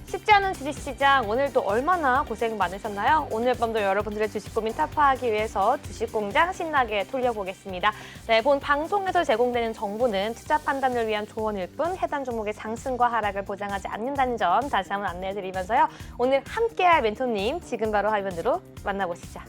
쉽지 않은 주식시장, 오늘도 얼마나 고생 많으셨나요? 오늘 밤도 여러분들의 주식 고민 타파하기 위해서 주식공장 신나게 돌려보겠습니다. 네, 본 방송에서 제공되는 정보는 투자 판단을 위한 조언일 뿐 해당 종목의 상승과 하락을 보장하지 않는다는 점 다시 한번 안내해드리면서요. 오늘 함께할 멘토님 지금 바로 화면으로 만나보시죠.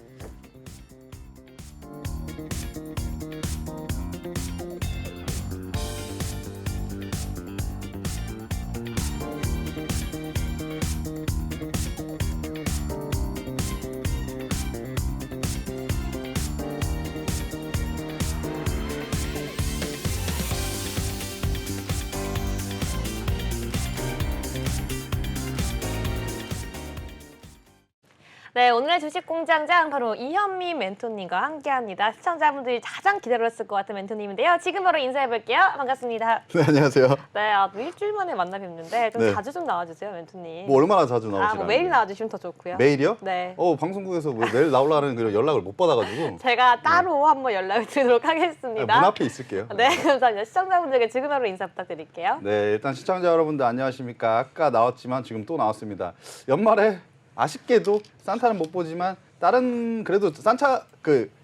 네, 오늘의 주식공장장 바로 이현미 멘토님과 함께합니다. 시청자분들이 가장 기다렸을 것 같은 멘토님인데요. 지금 바로 인사해볼게요. 반갑습니다. 네, 안녕하세요. 네, 일주일 만에 만나 뵙는데 좀 네. 자주 좀 나와주세요, 멘토님. 뭐 얼마나 자주 나오시나요? 뭐 매일 나와주시면 더 좋고요. 매일이요? 네. 방송국에서 뭐 매일 나오려는 그런 연락을 못 받아가지고 제가 따로 한번 연락을 드리도록 하겠습니다. 문 앞에 있을게요. 네, 감사합니다. 시청자분들께 지금 바로 인사 부탁드릴게요. 네, 일단 시청자 여러분들 안녕하십니까? 아까 나왔지만 지금 또 나왔습니다. 연말에 아쉽게도 산타는 못 보지만 다른 그래도 산타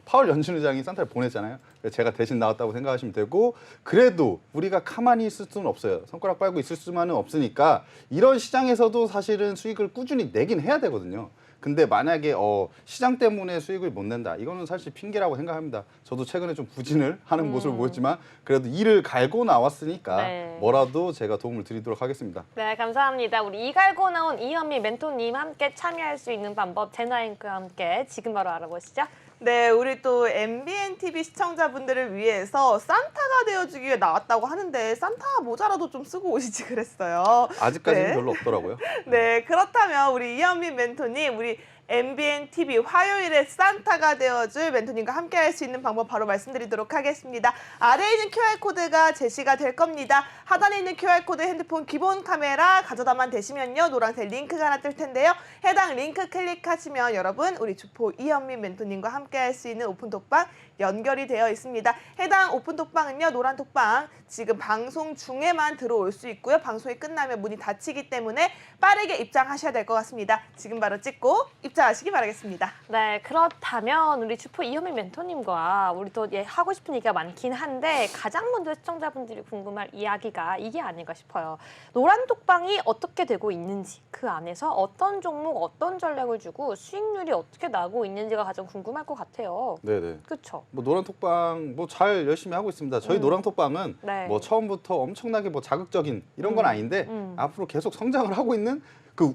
파월 연준 의장이 산타를 보냈잖아요. 그래서 제가 대신 나왔다고 생각하시면 되고, 그래도 우리가 가만히 있을 수는 없어요. 손가락 빨고 있을 수만은 없으니까 이런 시장에서도 사실은 수익을 꾸준히 내긴 해야 되거든요. 근데 만약에 시장 때문에 수익을 못 낸다, 이거는 사실 핑계라고 생각합니다. 저도 최근에 좀 부진을 하는 모습을 보였지만 그래도 이를 갈고 나왔으니까 네. 뭐라도 제가 도움을 드리도록 하겠습니다. 네, 감사합니다. 우리 이갈고 나온 이현미 멘토님 함께 참여할 수 있는 방법 제나잉크와 함께 지금 바로 알아보시죠. 네, 우리 또 MBN TV 시청자분들을 위해서 산타가 되어주기 위해 나왔다고 하는데 산타 모자라도 좀 쓰고 오시지 그랬어요. 아직까지는 네. 별로 없더라고요. 네, 그렇다면 우리 이현민 멘토님, 우리 MBN TV 화요일에 산타가 되어줄 멘토님과 함께할 수 있는 방법 바로 말씀드리도록 하겠습니다. 아래에 있는 QR코드가 제시가 될 겁니다. 하단에 있는 QR코드 핸드폰 기본 카메라 가져다만 대시면요, 노란색 링크가 하나 뜰 텐데요. 해당 링크 클릭하시면 여러분 우리 주포 이현민 멘토님과 함께할 수 있는 오픈톡방 연결이 되어 있습니다. 해당 오픈톡방은요, 노란 톡방 지금 방송 중에만 들어올 수 있고요. 방송이 끝나면 문이 닫히기 때문에 빠르게 입장하셔야 될 것 같습니다. 지금 바로 찍고 입장하시기 바라겠습니다. 네, 그렇다면 우리 주포 이현미 멘토님과 우리 또 하고 싶은 얘기가 많긴 한데 가장 먼저 시청자분들이 궁금할 이야기가 이게 아닐까 싶어요. 노란 톡방이 어떻게 되고 있는지, 그 안에서 어떤 종목, 어떤 전략을 주고 수익률이 어떻게 나고 있는지가 가장 궁금할 것 같아요. 네네. 그렇죠? 뭐 노란 톡방 뭐 잘 열심히 하고 있습니다. 저희 노란 톡방은 네. 뭐 처음부터 엄청나게 뭐 자극적인 이런 건 아닌데 앞으로 계속 성장을 하고 있는,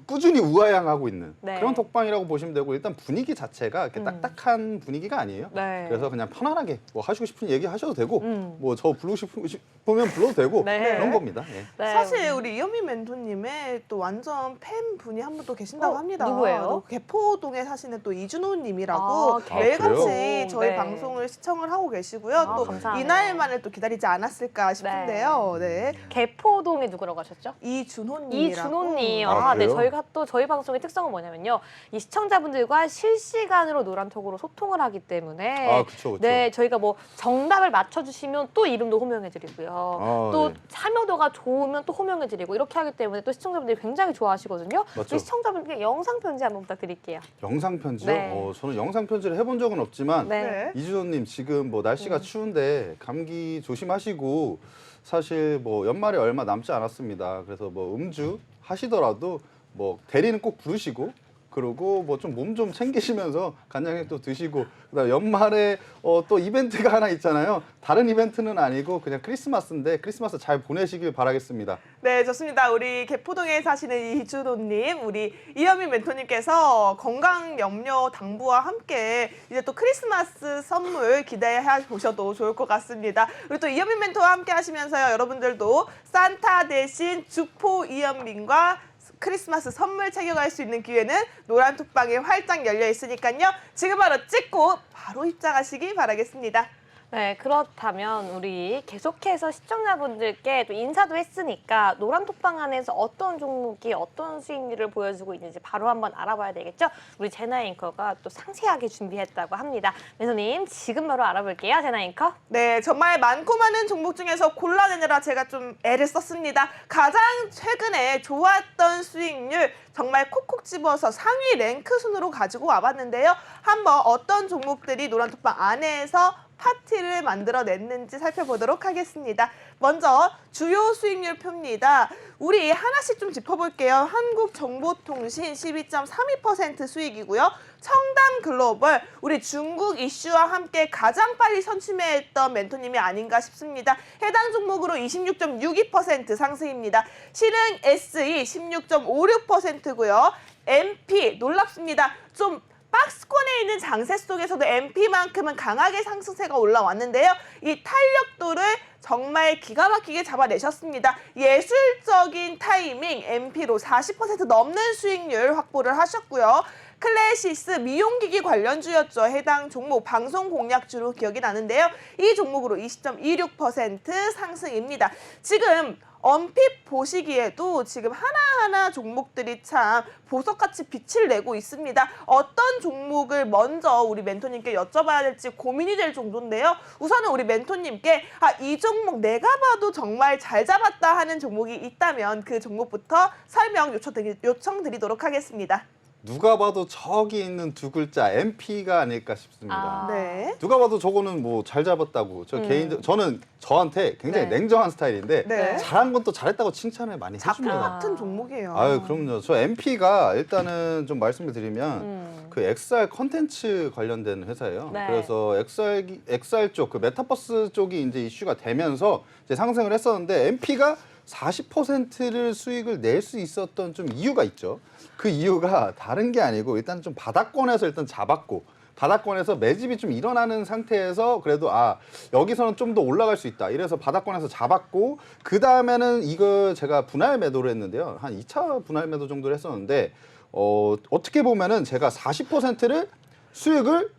꾸준히 우아향하고 있는 네. 그런 톡방이라고 보시면 되고, 일단 분위기 자체가 이렇게 딱딱한 분위기가 아니에요. 네. 그래서 그냥 편안하게 뭐 하시고 싶은 얘기 하셔도 되고 뭐 저 부르고 싶으면 불러도 되고 네. 그런 겁니다. 예. 네. 사실 우리 이현민 멘토님의 또 완전 팬분이 한 분 또 계신다고 합니다. 누구예요? 또 개포동에 사시는 또 이준호님이라고 아, 매일같이 그래요? 저희 네. 방송을 시청을 하고 계시고요. 또 감사하네요. 이날만을 또 기다리지 않았을까 싶은데요. 네. 개포동에 누구라고 하셨죠? 이준호님이라고. 이준호님. 아, 네, 그래요? 저희가 또 저희 방송의 특성은 뭐냐면요. 이 시청자분들과 실시간으로 노란톡으로 소통을 하기 때문에 아, 그쵸, 그쵸. 네, 저희가 뭐 정답을 맞춰주시면 또 이름도 호명해드리고요. 아, 또 네. 참여도가 좋으면 또 호명해드리고 이렇게 하기 때문에 또 시청자분들이 굉장히 좋아하시거든요. 맞죠. 우리 시청자분들께 영상 편지 한번 부탁드릴게요. 영상 편지요? 네. 저는 영상 편지를 해본 적은 없지만 네. 네. 이준호님 지금 뭐 날씨가 추운데 감기 조심하시고, 사실 뭐 연말에 얼마 남지 않았습니다. 그래서 뭐 음주 하시더라도 뭐 대리는 꼭 부르시고, 그리고 뭐 좀 몸 좀 챙기시면서 간장액도 드시고, 그다음에 연말에 또 이벤트가 하나 있잖아요. 다른 이벤트는 아니고 그냥 크리스마스인데 크리스마스 잘 보내시길 바라겠습니다. 네, 좋습니다. 우리 개포동에 사시는 이준호님, 우리 이현민 멘토님께서 건강 염려 당부와 함께 이제 또 크리스마스 선물 기대해 보셔도 좋을 것 같습니다. 우리 또 이현민 멘토와 함께 하시면서요, 여러분들도 산타 대신 주포 이현민과 크리스마스 선물 챙겨갈 수 있는 기회는 노란 톡방에 활짝 열려 있으니까요. 지금 바로 찍고 바로 입장하시기 바라겠습니다. 네, 그렇다면 우리 계속해서 시청자분들께 또 인사도 했으니까 노란톡방 안에서 어떤 종목이 어떤 수익률을 보여주고 있는지 바로 한번 알아봐야 되겠죠? 우리 제나 앵커가 또 상세하게 준비했다고 합니다. 멘토님, 지금 바로 알아볼게요, 제나 앵커. 네, 정말 많고 많은 종목 중에서 골라내느라 제가 좀 애를 썼습니다. 가장 최근에 좋았던 수익률 정말 콕콕 집어서 상위 랭크 순으로 가지고 와봤는데요. 한번 어떤 종목들이 노란톡방 안에서 파티를 만들어냈는지 살펴보도록 하겠습니다. 먼저 주요 수익률 표입니다. 우리 하나씩 좀 짚어볼게요. 한국정보통신 12.32% 수익이고요. 청담글로벌, 우리 중국 이슈와 함께 가장 빨리 선취매했던 멘토님이 아닌가 싶습니다. 해당 종목으로 26.62% 상승입니다. 신흥 SE 16.56%고요. MP 놀랍습니다. 좀 박스권에 있는 장세 속에서도 MP만큼은 강하게 상승세가 올라왔는데요. 이 탄력도를 정말 기가 막히게 잡아내셨습니다. 예술적인 타이밍 MP로 40% 넘는 수익률 확보를 하셨고요. 클래시스 미용기기 관련주였죠. 해당 종목 방송 공략주로 기억이 나는데요. 이 종목으로 20.26% 상승입니다. 지금 언핏 보시기에도 지금 하나하나 종목들이 참 보석같이 빛을 내고 있습니다. 어떤 종목을 먼저 우리 멘토님께 여쭤봐야 될지 고민이 될 정도인데요. 우선은 우리 멘토님께 이 종목 내가 봐도 정말 잘 잡았다 하는 종목이 있다면 그 종목부터 설명 요청드리도록 하겠습니다. 누가 봐도 저기 있는 두 글자 MP가 아닐까 싶습니다. 네. 누가 봐도 저거는 뭐 잘 잡았다고. 저는 저한테 굉장히 네. 냉정한 스타일인데 네. 잘한 건 또 잘했다고 칭찬을 많이 작품 해줍니다. 같은 종목이에요. 아유, 그럼요. 저 MP가 일단은 좀 말씀을 드리면 그 XR 컨텐츠 관련된 회사예요. 네. 그래서 XR 쪽, 그 메타버스 쪽이 이제 이슈가 되면서 이제 상승을 했었는데 MP가 40%를 수익을 낼 수 있었던 좀 이유가 있죠. 그 이유가 다른 게 아니고 일단 좀 바닥권에서 일단 잡았고 바닥권에서 매집이 좀 일어나는 상태에서 그래도 여기서는 좀 더 올라갈 수 있다. 이래서 바닥권에서 잡았고 그 다음에는 이거 제가 분할 매도를 했는데요. 한 2차 분할 매도 정도를 했었는데 어떻게 보면은 제가 40%를 수익을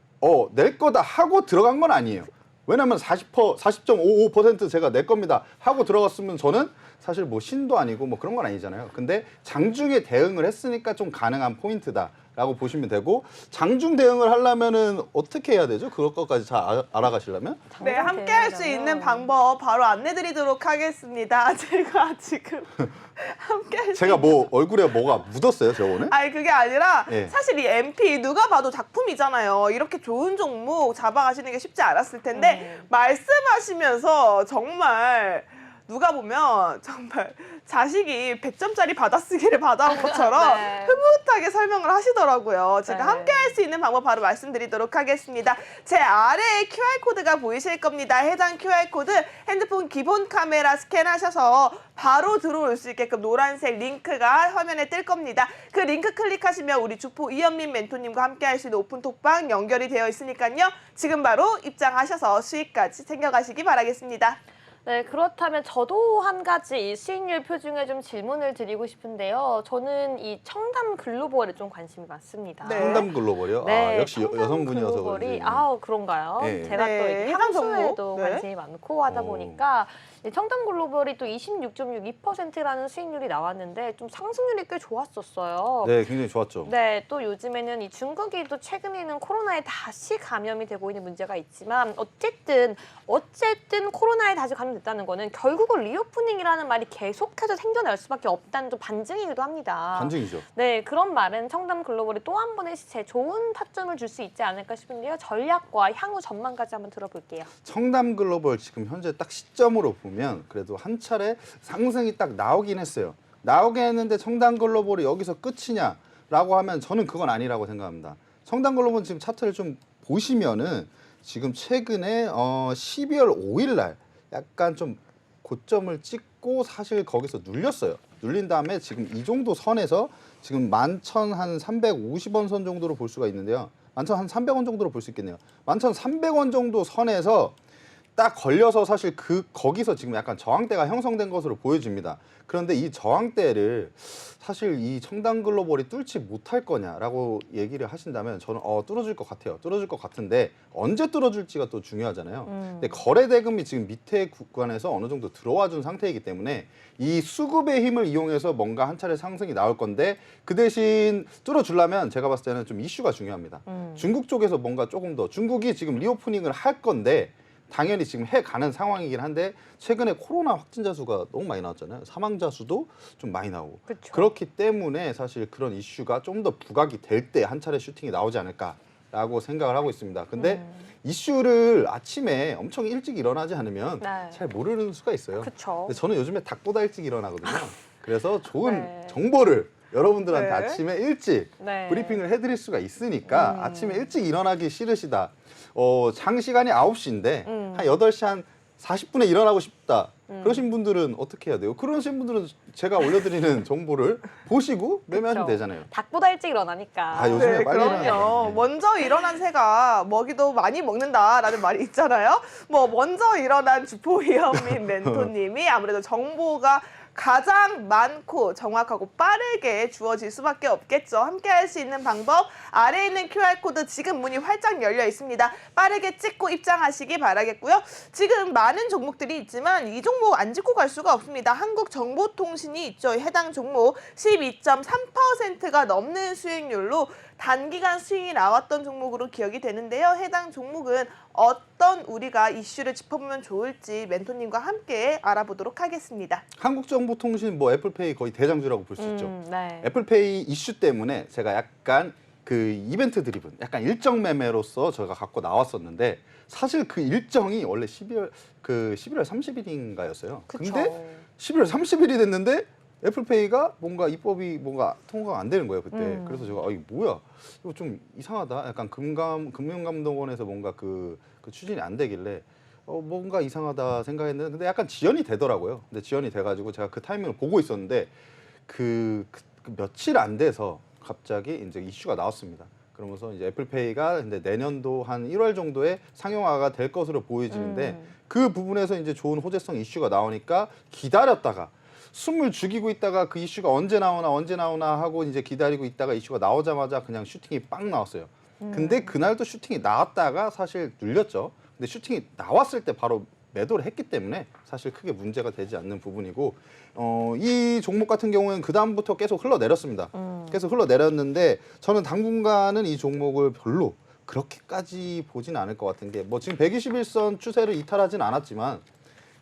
낼 거다 하고 들어간 건 아니에요. 왜냐면 40.55% 제가 낼 겁니다 하고 들어갔으면 저는 사실 뭐 신도 아니고 뭐 그런 건 아니잖아요. 근데 장중에 대응을 했으니까 좀 가능한 포인트다라고 보시면 되고, 장중 대응을 하려면은 어떻게 해야 되죠? 그것까지 잘 알아가시려면? 네, 함께 할 수 있는 방법 바로 안내드리도록 하겠습니다. 제가 지금 함께 할 수 제가 뭐 얼굴에 뭐가 묻었어요, 저 오늘? 아니 그게 아니라 예. 사실 이 MP 누가 봐도 작품이잖아요. 이렇게 좋은 종목 잡아가시는 게 쉽지 않았을 텐데 말씀하시면서 정말 누가 보면 정말 자식이 100점짜리 받아쓰기를 받아온 것처럼 네. 흐뭇하게 설명을 하시더라고요. 제가 네. 함께 할 수 있는 방법 바로 말씀드리도록 하겠습니다. 제 아래에 QR코드가 보이실 겁니다. 해당 QR코드 핸드폰 기본 카메라 스캔하셔서 바로 들어올 수 있게끔 노란색 링크가 화면에 뜰 겁니다. 그 링크 클릭하시면 우리 주포 이현민 멘토님과 함께 할 수 있는 오픈톡방 연결이 되어 있으니까요. 지금 바로 입장하셔서 수익까지 챙겨가시기 바라겠습니다. 네, 그렇다면 저도 한 가지 이 수익률표 중에 좀 질문을 드리고 싶은데요. 저는 이 청담 글로벌에 좀 관심이 많습니다. 네. 청담 글로벌이요? 네, 역시 청담 여성분이어서 글로벌이 그런지. 그런가요? 네. 제가 네, 또 이렇게 해당 종목. 향수에도 네. 관심이 많고 하다 보니까 이 청담 글로벌이 또 26.62%라는 수익률이 나왔는데 좀 상승률이 꽤 좋았었어요. 네, 굉장히 좋았죠. 네, 또 요즘에는 이 중국이 또 최근에는 코로나에 다시 감염이 되고 있는 문제가 있지만 어쨌든 코로나에 다시 감염됐다는 거는 결국은 리오프닝이라는 말이 계속해서 생겨날 수밖에 없다는 좀 반증이기도 합니다. 반증이죠. 네, 그런 말은 청담 글로벌이 또 한 번의 시체 좋은 타점을 줄 수 있지 않을까 싶은데요. 전략과 향후 전망까지 한번 들어볼게요. 청담 글로벌 지금 현재 딱 시점으로 보면 그래도 한 차례 상승이 딱 나오긴 했어요. 나오긴 했는데 청담 글로벌이 여기서 끝이냐라고 하면 저는 그건 아니라고 생각합니다. 청담 글로벌 지금 차트를 좀 보시면은 지금 최근에 12월 5일 날 약간 좀 고점을 찍고 사실 거기서 눌렸어요. 눌린 다음에 지금 이 정도 선에서 지금 11,350원 선 정도로 볼 수가 있는데요. 11,300원 정도로 볼 수 있겠네요. 11,300원 정도 선에서 딱 걸려서 사실 거기서 지금 약간 저항대가 형성된 것으로 보여집니다. 그런데 이 저항대를 사실 이 첨단 글로벌이 뚫지 못할 거냐라고 얘기를 하신다면 저는 뚫어줄 것 같아요. 뚫어줄 것 같은데 언제 뚫어줄지가 또 중요하잖아요. 근데 거래 대금이 지금 밑에 구간에서 어느 정도 들어와 준 상태이기 때문에 이 수급의 힘을 이용해서 뭔가 한 차례 상승이 나올 건데 그 대신 뚫어주려면 제가 봤을 때는 좀 이슈가 중요합니다. 중국 쪽에서 뭔가 조금 더 중국이 지금 리오프닝을 할 건데 당연히 지금 해가는 상황이긴 한데 최근에 코로나 확진자 수가 너무 많이 나왔잖아요. 사망자 수도 좀 많이 나오고. 그쵸. 그렇기 때문에 사실 그런 이슈가 좀 더 부각이 될 때 한 차례 슈팅이 나오지 않을까라고 생각을 하고 있습니다. 근데 이슈를 아침에 엄청 일찍 일어나지 않으면 네. 잘 모르는 수가 있어요. 그쵸. 근데 저는 요즘에 닭보다 일찍 일어나거든요. 그래서 좋은 네. 정보를 여러분들한테 네. 아침에 일찍 네. 브리핑을 해드릴 수가 있으니까 아침에 일찍 일어나기 싫으시다. 장시간이 9시인데 한 8시 한 40분에 일어나고 싶다. 그러신 분들은 어떻게 해야 돼요? 그러신 분들은 제가 올려드리는 정보를 보시고 매매하시면 그쵸. 되잖아요. 닭보다 일찍 일어나니까. 아, 요즘에 네, 빨리 그럼요. 일어나요. 먼저 일어난 새가 먹이도 많이 먹는다라는 말이 있잖아요. 뭐 먼저 일어난 주포 이현민 멘토님이 아무래도 정보가 가장 많고 정확하고 빠르게 주어질 수밖에 없겠죠. 함께 할 수 있는 방법 아래에 있는 QR코드 지금 문이 활짝 열려 있습니다. 빠르게 찍고 입장하시기 바라겠고요. 지금 많은 종목들이 있지만 이 종목 안 짚고 갈 수가 없습니다. 한국정보통신이 있죠. 해당 종목 12.3%가 넘는 수익률로 단기간 수익이 나왔던 종목으로 기억이 되는데요. 해당 종목은 어떤 우리가 이슈를 짚어보면 좋을지 멘토님과 함께 알아보도록 하겠습니다. 한국정보통신 뭐 애플페이 거의 대장주라고 볼 수 있죠. 네. 애플페이 이슈 때문에 제가 약간 그 이벤트 드리븐, 약간 일정 매매로서 저희가 갖고 나왔었는데 사실 그 일정이 원래 11월 30일인가였어요. 그쵸. 근데 11월 30일이 됐는데 애플페이가 뭔가 입법이 뭔가 통과가 안 되는 거예요 그때. 그래서 제가 이게 뭐야? 이거 좀 이상하다. 약간 금융감독원에서 뭔가 그 추진이 안 되길래 뭔가 이상하다 생각했는데 근데 약간 지연이 되더라고요. 근데 지연이 돼가지고 제가 그 타이밍을 보고 있었는데 그 며칠 안 돼서 갑자기 이제 이슈가 나왔습니다. 그러면서 이제 애플페이가 근데 내년도 한 1월 정도에 상용화가 될 것으로 보여지는데 그 부분에서 이제 좋은 호재성 이슈가 나오니까 기다렸다가 숨을 죽이고 있다가 그 이슈가 언제 나오나 하고 이제 기다리고 있다가 이슈가 나오자마자 그냥 슈팅이 빵 나왔어요. 근데 그날도 슈팅이 나왔다가 사실 눌렸죠. 근데 슈팅이 나왔을 때 바로 매도를 했기 때문에 사실 크게 문제가 되지 않는 부분이고 이 종목 같은 경우에는 그 다음부터 계속 흘러내렸습니다. 계속 흘러내렸는데 저는 당분간은 이 종목을 별로 그렇게까지 보진 않을 것 같은 게 뭐 지금 121선 추세를 이탈하진 않았지만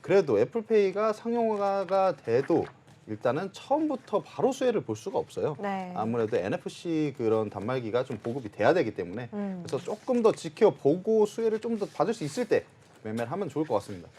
그래도 애플페이가 상용화가 돼도 일단은 처음부터 바로 수혜를 볼 수가 없어요. 네. 아무래도 NFC 그런 단말기가 좀 보급이 돼야 되기 때문에 그래서 조금 더 지켜보고 수혜를 좀 더 받을 수 있을 때 매매를 하면 좋을 것 같습니다.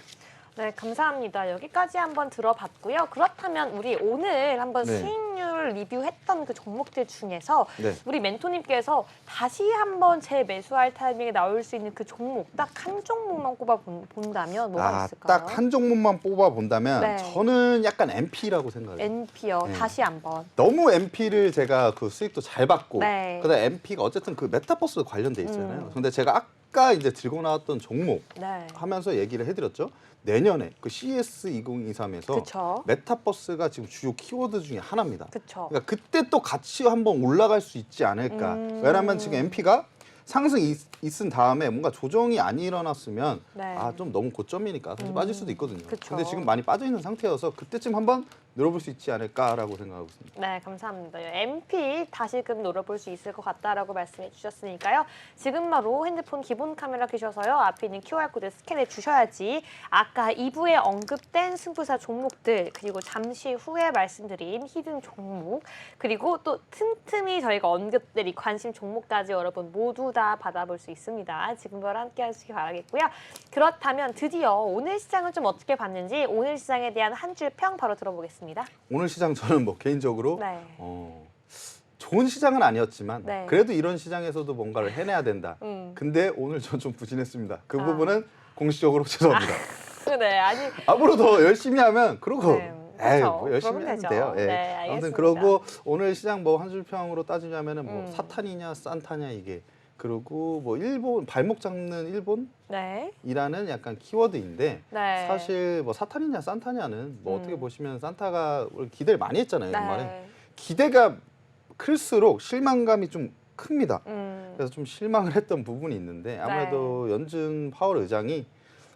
네, 감사합니다. 여기까지 한번 들어봤고요. 그렇다면 우리 오늘 한번 네. 수익률 리뷰했던 그 종목들 중에서 네. 우리 멘토님께서 다시 한번 재매수할 타이밍에 나올 수 있는 그 종목 딱 한 종목만 꼽아 본다면 뭐가 있을까요? 딱 한 종목만 뽑아 본다면 네. 저는 약간 MP라고 생각해요. NP요. 네. 다시 한번. 너무 MP를 제가 그 수익도 잘 받고 네. 그다음 MP가 어쨌든 그 메타버스 관련돼 있잖아요. 근데 제가 아까 이제 들고 나왔던 종목 네. 하면서 얘기를 해드렸죠. 내년에 그 CES 2023에서 그쵸. 메타버스가 지금 주요 키워드 중에 하나입니다. 그쵸. 그러니까 그때 또 같이 한번 올라갈 수 있지 않을까. 왜냐하면 지금 MP가 상승이 있은 다음에 뭔가 조정이 안 일어났으면 네. 좀 너무 고점이니까 사실 빠질 수도 있거든요. 그쵸. 근데 지금 많이 빠져 있는 상태여서 그때쯤 한번 늘어볼 수 있지 않을까라고 생각하고 있습니다. 네, 감사합니다. MP 다시금 노려볼 수 있을 것 같다라고 말씀해 주셨으니까요. 지금 바로 핸드폰 기본 카메라 켜셔서요. 앞에 있는 QR코드 스캔해 주셔야지 아까 2부에 언급된 승부사 종목들 그리고 잠시 후에 말씀드린 히든 종목 그리고 또 틈틈이 저희가 언급드린 관심 종목까지 여러분 모두 다 받아볼 수 있습니다. 지금 바로 함께 하시기 바라겠고요. 그렇다면 드디어 오늘 시장을 좀 어떻게 봤는지 오늘 시장에 대한 한 줄 평 바로 들어보겠습니다. 오늘 시장 저는 뭐 개인적으로 네. 좋은 시장은 아니었지만 네. 그래도 이런 시장에서도 뭔가를 해내야 된다. 근데 오늘 전 좀 부진했습니다. 그 부분은 공식적으로 죄송합니다. 네, 아니 앞으로 더 열심히 하면 그러고 네, 그쵸. 뭐 열심히 그러면 하면 되죠. 돼요. 예. 네, 아무튼 알겠습니다. 그러고 오늘 시장 뭐 한 줄 평으로 따지자면은 뭐 사탄이냐 산타냐 이게 그리고 뭐 일본 발목 잡는 네. 일본이라는 약간 키워드인데 네. 사실 뭐 사탄이냐 산타냐는 뭐 어떻게 음. 보시면 산타가 기대를 많이 했잖아요. 연말에 네. 기대가 클수록 실망감이 좀 큽니다. 음. 그래서 좀 실망을 했던 부분이 있는데 아무래도 연준 파월 의장이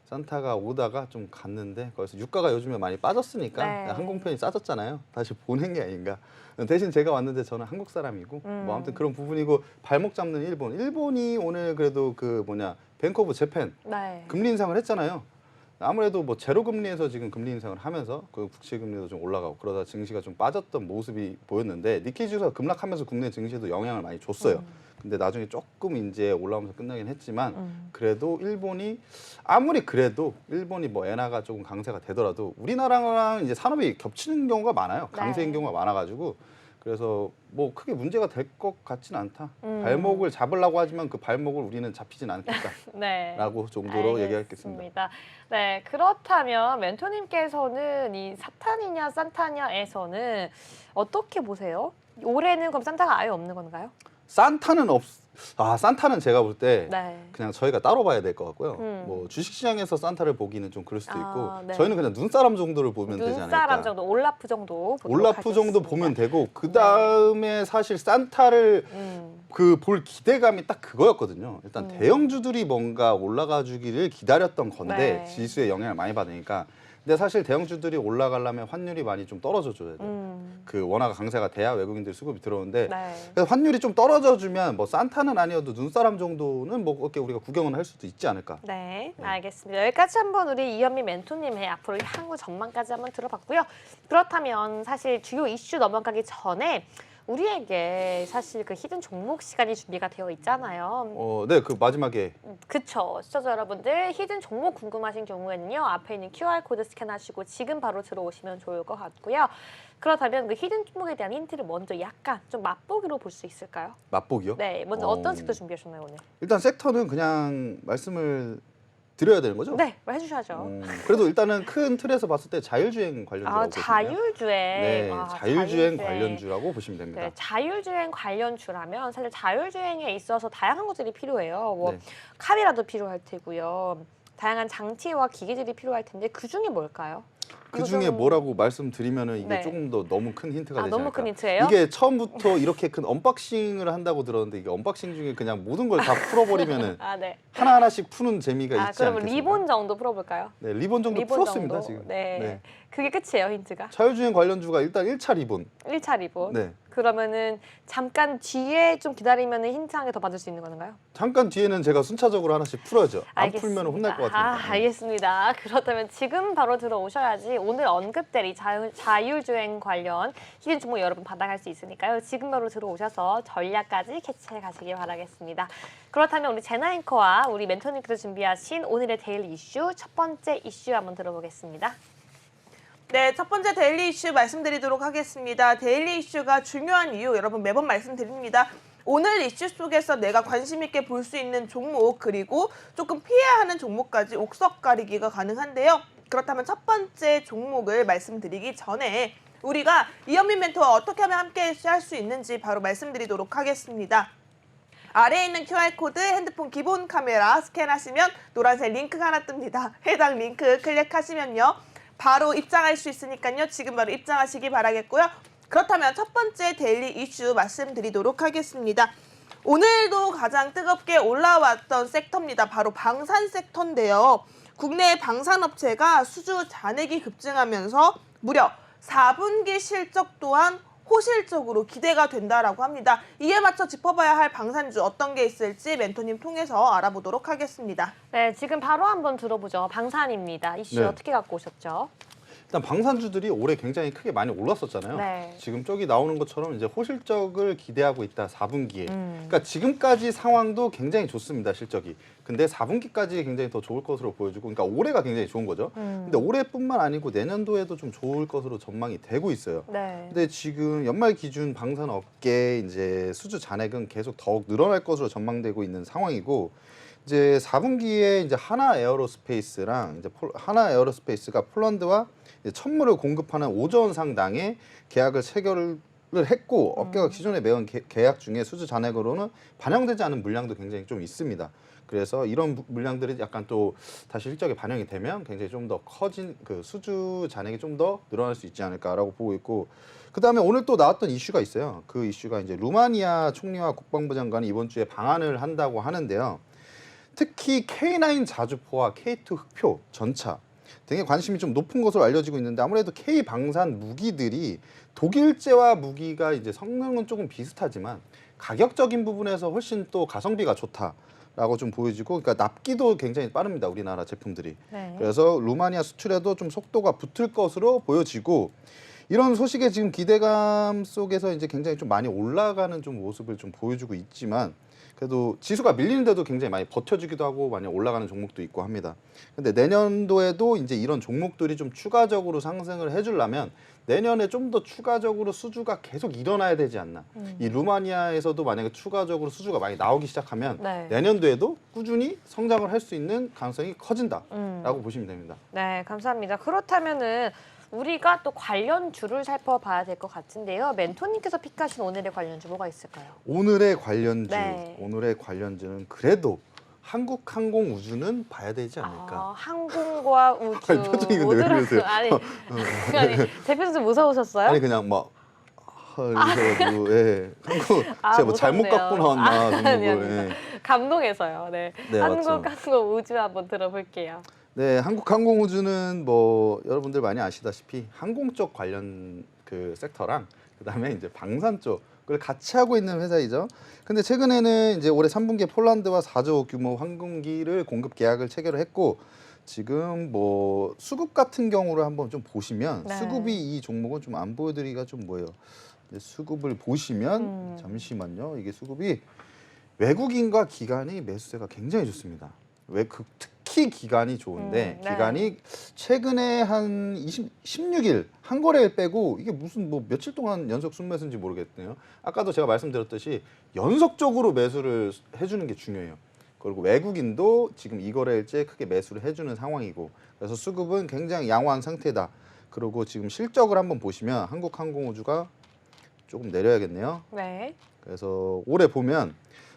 산타가 오다가 좀 갔는데 거기서 유가가 요즘에 많이 빠졌으니까 네. 항공편이 싸졌잖아요. 다시 보낸 게 아닌가. 대신 제가 왔는데 저는 한국 사람이고 뭐 아무튼 그런 부분이고 발목 잡는 일본이 오늘 그래도 그 뭐냐 뱅크 오브 재팬 네. 금리 인상을 했잖아요. 아무래도 뭐 제로 금리에서 지금 금리 인상을 하면서 그 국채 금리도 좀 올라가고 그러다 증시가 좀 빠졌던 모습이 보였는데 니케이 지수가 급락하면서 국내 증시에도 영향을 많이 줬어요. 근데 나중에 조금 이제 올라오면서 끝나긴 했지만 그래도 일본이 아무리 그래도 일본이 뭐 엔화가 조금 강세가 되더라도 우리나라랑 이제 산업이 겹치는 경우가 많아요. 강세인 네. 경우가 많아가지고 그래서 뭐 크게 문제가 될 것 같지는 않다. 음. 발목을 잡으려고 하지만 그 발목을 우리는 잡히진 않겠다. 네. 라고 정도로 얘기하겠습니다. 알겠습니다. 네, 그렇다면 멘토님께서는 이 사탄이냐 산타냐에서는 어떻게 보세요? 올해는 그럼 산타가 아예 없는 건가요? 산타는 제가 볼 때 네. 그냥 저희가 따로 봐야 될 것 같고요. 음. 뭐 주식시장에서 산타를 보기는 좀 그럴 수도 있고 네. 저희는 그냥 눈사람 정도를 보면 되지 않을까. 눈사람 정도, 올라프 정도 보도록 올라프 정도 하겠습니다. 보면 되고 그 다음에 사실 산타를 그 볼 기대감이 딱 그거였거든요. 일단 대형주들이 뭔가 올라가 주기를 기다렸던 건데 네. 지수에 영향을 많이 받으니까. 근데 사실 대형주들이 올라가려면 환율이 많이 좀 떨어져 줘야 돼요. 그 원화가 강세가 돼야 외국인들 수급이 들어오는데 네. 그래서 환율이 좀 떨어져 주면 뭐 산타는 아니어도 눈사람 정도는 뭐 이렇게 우리가 구경은 할 수도 있지 않을까. 네, 알겠습니다. 여기까지 한번 우리 이현미 멘토님의 앞으로 향후 전망까지 한번 들어봤고요. 그렇다면 사실 주요 이슈 넘어가기 전에 우리에게 사실 그 히든 종목 시간이 준비가 되어 있잖아요. 네, 그 마지막에 그쵸. 시청자 여러분들 히든 종목 궁금하신 경우에는요. 앞에 있는 QR코드 스캔하시고 지금 바로 들어오시면 좋을 것 같고요. 그렇다면 그 히든 종목에 대한 힌트를 먼저 약간 좀 맛보기로 볼 수 있을까요? 맛보기요? 네, 먼저 어떤 섹터 준비하셨나요 오늘? 일단 섹터는 그냥 말씀을 드려야 되는 거죠? 네, 해주셔야죠. 그래도 일단은 큰 틀에서 봤을 때 자율주행 관련주라고 보시면 자율주행. 네, 아, 자율주행 관련주라고 보시면 됩니다. 네, 자율주행 관련주라면 사실 자율주행에 있어서 다양한 것들이 필요해요. 뭐 네. 카메라도 필요할 테고요. 다양한 장치와 기기들이 필요할 텐데 그 중에 뭘까요? 그 중에 뭐라고 말씀드리면은 이게 네. 조금 더 너무 큰 힌트가 되지 너무 않을까. 큰 힌트예요? 이게 처음부터 이렇게 큰 언박싱을 한다고 들었는데 이게 언박싱 중에 그냥 모든 걸 다 풀어버리면은 아, 네. 하나하나씩 푸는 재미가 있지 그럼 않겠습니까? 리본 정도 풀어볼까요? 네, 리본 정도 리본 풀었습니다 정도? 지금. 네. 그게 끝이에요, 힌트가. 자율주행 관련주가 일단 1차 리본. 1차 리본. 네. 그러면은 잠깐 뒤에 좀 기다리면 힌트 한 개 더 받을 수 있는 건가요? 잠깐 뒤에는 제가 순차적으로 하나씩 풀어야죠. 안 풀면 혼날 것 같으니까. 알겠습니다. 그렇다면 지금 바로 들어오셔야지 오늘 언급될 이 자율주행 관련 히든 종목 여러분 받아갈 수 있으니까요. 지금 바로 들어오셔서 전략까지 캐치해 가시길 바라겠습니다. 그렇다면 우리 제나앵커와 우리 멘토님께서 준비하신 오늘의 데일리 이슈 첫 번째 이슈 한번 들어보겠습니다. 네, 첫 번째 데일리 이슈 말씀드리도록 하겠습니다. 데일리 이슈가 중요한 이유 여러분 매번 말씀드립니다. 오늘 이슈 속에서 내가 관심 있게 볼 수 있는 종목 그리고 조금 피해야 하는 종목까지 옥석 가리기가 가능한데요. 그렇다면 첫 번째 종목을 말씀드리기 전에 우리가 이현민 멘토와 어떻게 하면 함께 할 수 있는지 바로 말씀드리도록 하겠습니다. 아래에 있는 QR코드 핸드폰 기본 카메라 스캔하시면 노란색 링크가 하나 뜹니다. 해당 링크 클릭하시면요. 바로 입장할 수 있으니까요. 지금 바로 입장하시기 바라겠고요. 그렇다면 첫 번째 데일리 이슈 말씀드리도록 하겠습니다. 오늘도 가장 뜨겁게 올라왔던 섹터입니다. 바로 방산 섹터인데요. 국내 방산업체가 수주 잔액이 급증하면서 무려 4분기 실적 또한 호실적으로 기대가 된다라고 합니다. 이에 맞춰 짚어봐야 할 방산주 어떤 게 있을지 멘토님 통해서 알아보도록 하겠습니다. 네, 지금 바로 한번 들어보죠. 방산입니다. 이슈 네. 어떻게 갖고 오셨죠? 일단 방산주들이 올해 굉장히 크게 많이 올랐었잖아요. 네. 지금 저기 나오는 것처럼 이제 호실적을 기대하고 있다 4분기에. 그러니까 지금까지 상황도 굉장히 좋습니다 실적이. 근데 4분기까지 굉장히 더 좋을 것으로 보여주고, 그러니까 올해가 굉장히 좋은 거죠. 근데 올해뿐만 아니고 내년도에도 좀 좋을 것으로 전망이 되고 있어요. 네. 근데 지금 연말 기준 방산업계 이제 수주 잔액은 계속 더욱 늘어날 것으로 전망되고 있는 상황이고. 이제 4분기에 이제 하나 에어로스페이스랑 이제 하나 에어로스페이스가 폴란드와 이제 천물을 공급하는 5조 원 상당의 계약을 체결을 했고 업계가 기존에 매운 계약 중에 수주 잔액으로는 반영되지 않은 물량도 굉장히 좀 있습니다. 그래서 이런 물량들이 약간 또 다시 실적에 반영이 되면 굉장히 좀 더 커진 그 수주 잔액이 좀 더 늘어날 수 있지 않을까라고 보고 있고, 그 다음에 오늘 또 나왔던 이슈가 있어요. 그 이슈가 이제 루마니아 총리와 국방부 장관이 이번 주에 방한을 한다고 하는데요. 특히 K9 자주포와 K2 흑표 전차 등에 관심이 좀 높은 것으로 알려지고 있는데, 아무래도 K 방산 무기들이 독일제와 무기가 이제 성능은 조금 비슷하지만 가격적인 부분에서 훨씬 또 가성비가 좋다라고 좀 보여지고, 그러니까 납기도 굉장히 빠릅니다, 우리나라 제품들이. 네. 그래서 루마니아 수출에도 좀 속도가 붙을 것으로 보여지고, 이런 소식에 지금 기대감 속에서 이제 굉장히 좀 많이 올라가는 좀 모습을 좀 보여주고 있지만, 그래도 지수가 밀리는데도 굉장히 많이 버텨주기도 하고 많이 올라가는 종목도 있고 합니다. 근데 내년도에도 이제 이런 종목들이 좀 추가적으로 상승을 해주려면 내년에 좀 더 추가적으로 수주가 계속 일어나야 되지 않나. 이 루마니아에서도 만약에 추가적으로 수주가 많이 나오기 시작하면 네. 내년도에도 꾸준히 성장을 할 수 있는 가능성이 커진다라고 보시면 됩니다. 네, 감사합니다. 그렇다면은 우리가 또 관련주를 살펴봐야 될 것 같은데요. 멘토님께서 픽하신 오늘의 관련주 뭐가 있을까요? 오늘의 관련주, 네. 오늘의 관련주는 그래도 한국항공우주는 봐야 되지 않을까. 항공과 우주. 아니, 표정이 근데 왜 그러세요? 아니, 대표님 좀 무서우셨어요? 아니 그냥 막 이래가지고 예. 한국 아, 제가 뭐 잘못 무섭네요. 갖고 나왔나 아니, 종목을. 아닙니다. 감동해서요. 네. 네, 맞죠. 항공 우주 한번 들어볼게요. 네, 한국항공우주는 뭐 여러분들 많이 아시다시피 항공 쪽 관련 그 섹터랑 그다음에 이제 방산 쪽을 같이 하고 있는 회사이죠. 근데 최근에는 이제 올해 3분기에 폴란드와 4조 규모 항공기를 공급 계약을 체결을 했고, 지금 뭐 수급 같은 경우를 한번 좀 보시면 네. 수급이 이 종목은 좀 안 보여드리기가 좀 뭐예요. 이제 수급을 보시면 잠시만요. 이게 수급이 외국인과 기관이 매수세가 굉장히 좋습니다. 특히 기간이 좋은데 네. 기간이 최근에 한 16일 한 거래일 빼고 이게 무슨 뭐 며칠 동안 연속 순매수인지 모르겠네요. 아까도 제가 말씀드렸듯이 연속적으로 매수를 해주는 게 중요해요. 그리고 외국인도 지금 이 거래일째 크게 매수를 해주는 상황이고, 그래서 수급은 굉장히 양호한 상태다. 그리고 지금 실적을 한번 보시면 한국항공우주가 조금 내려야겠네요. 네. 그래서 올해 보면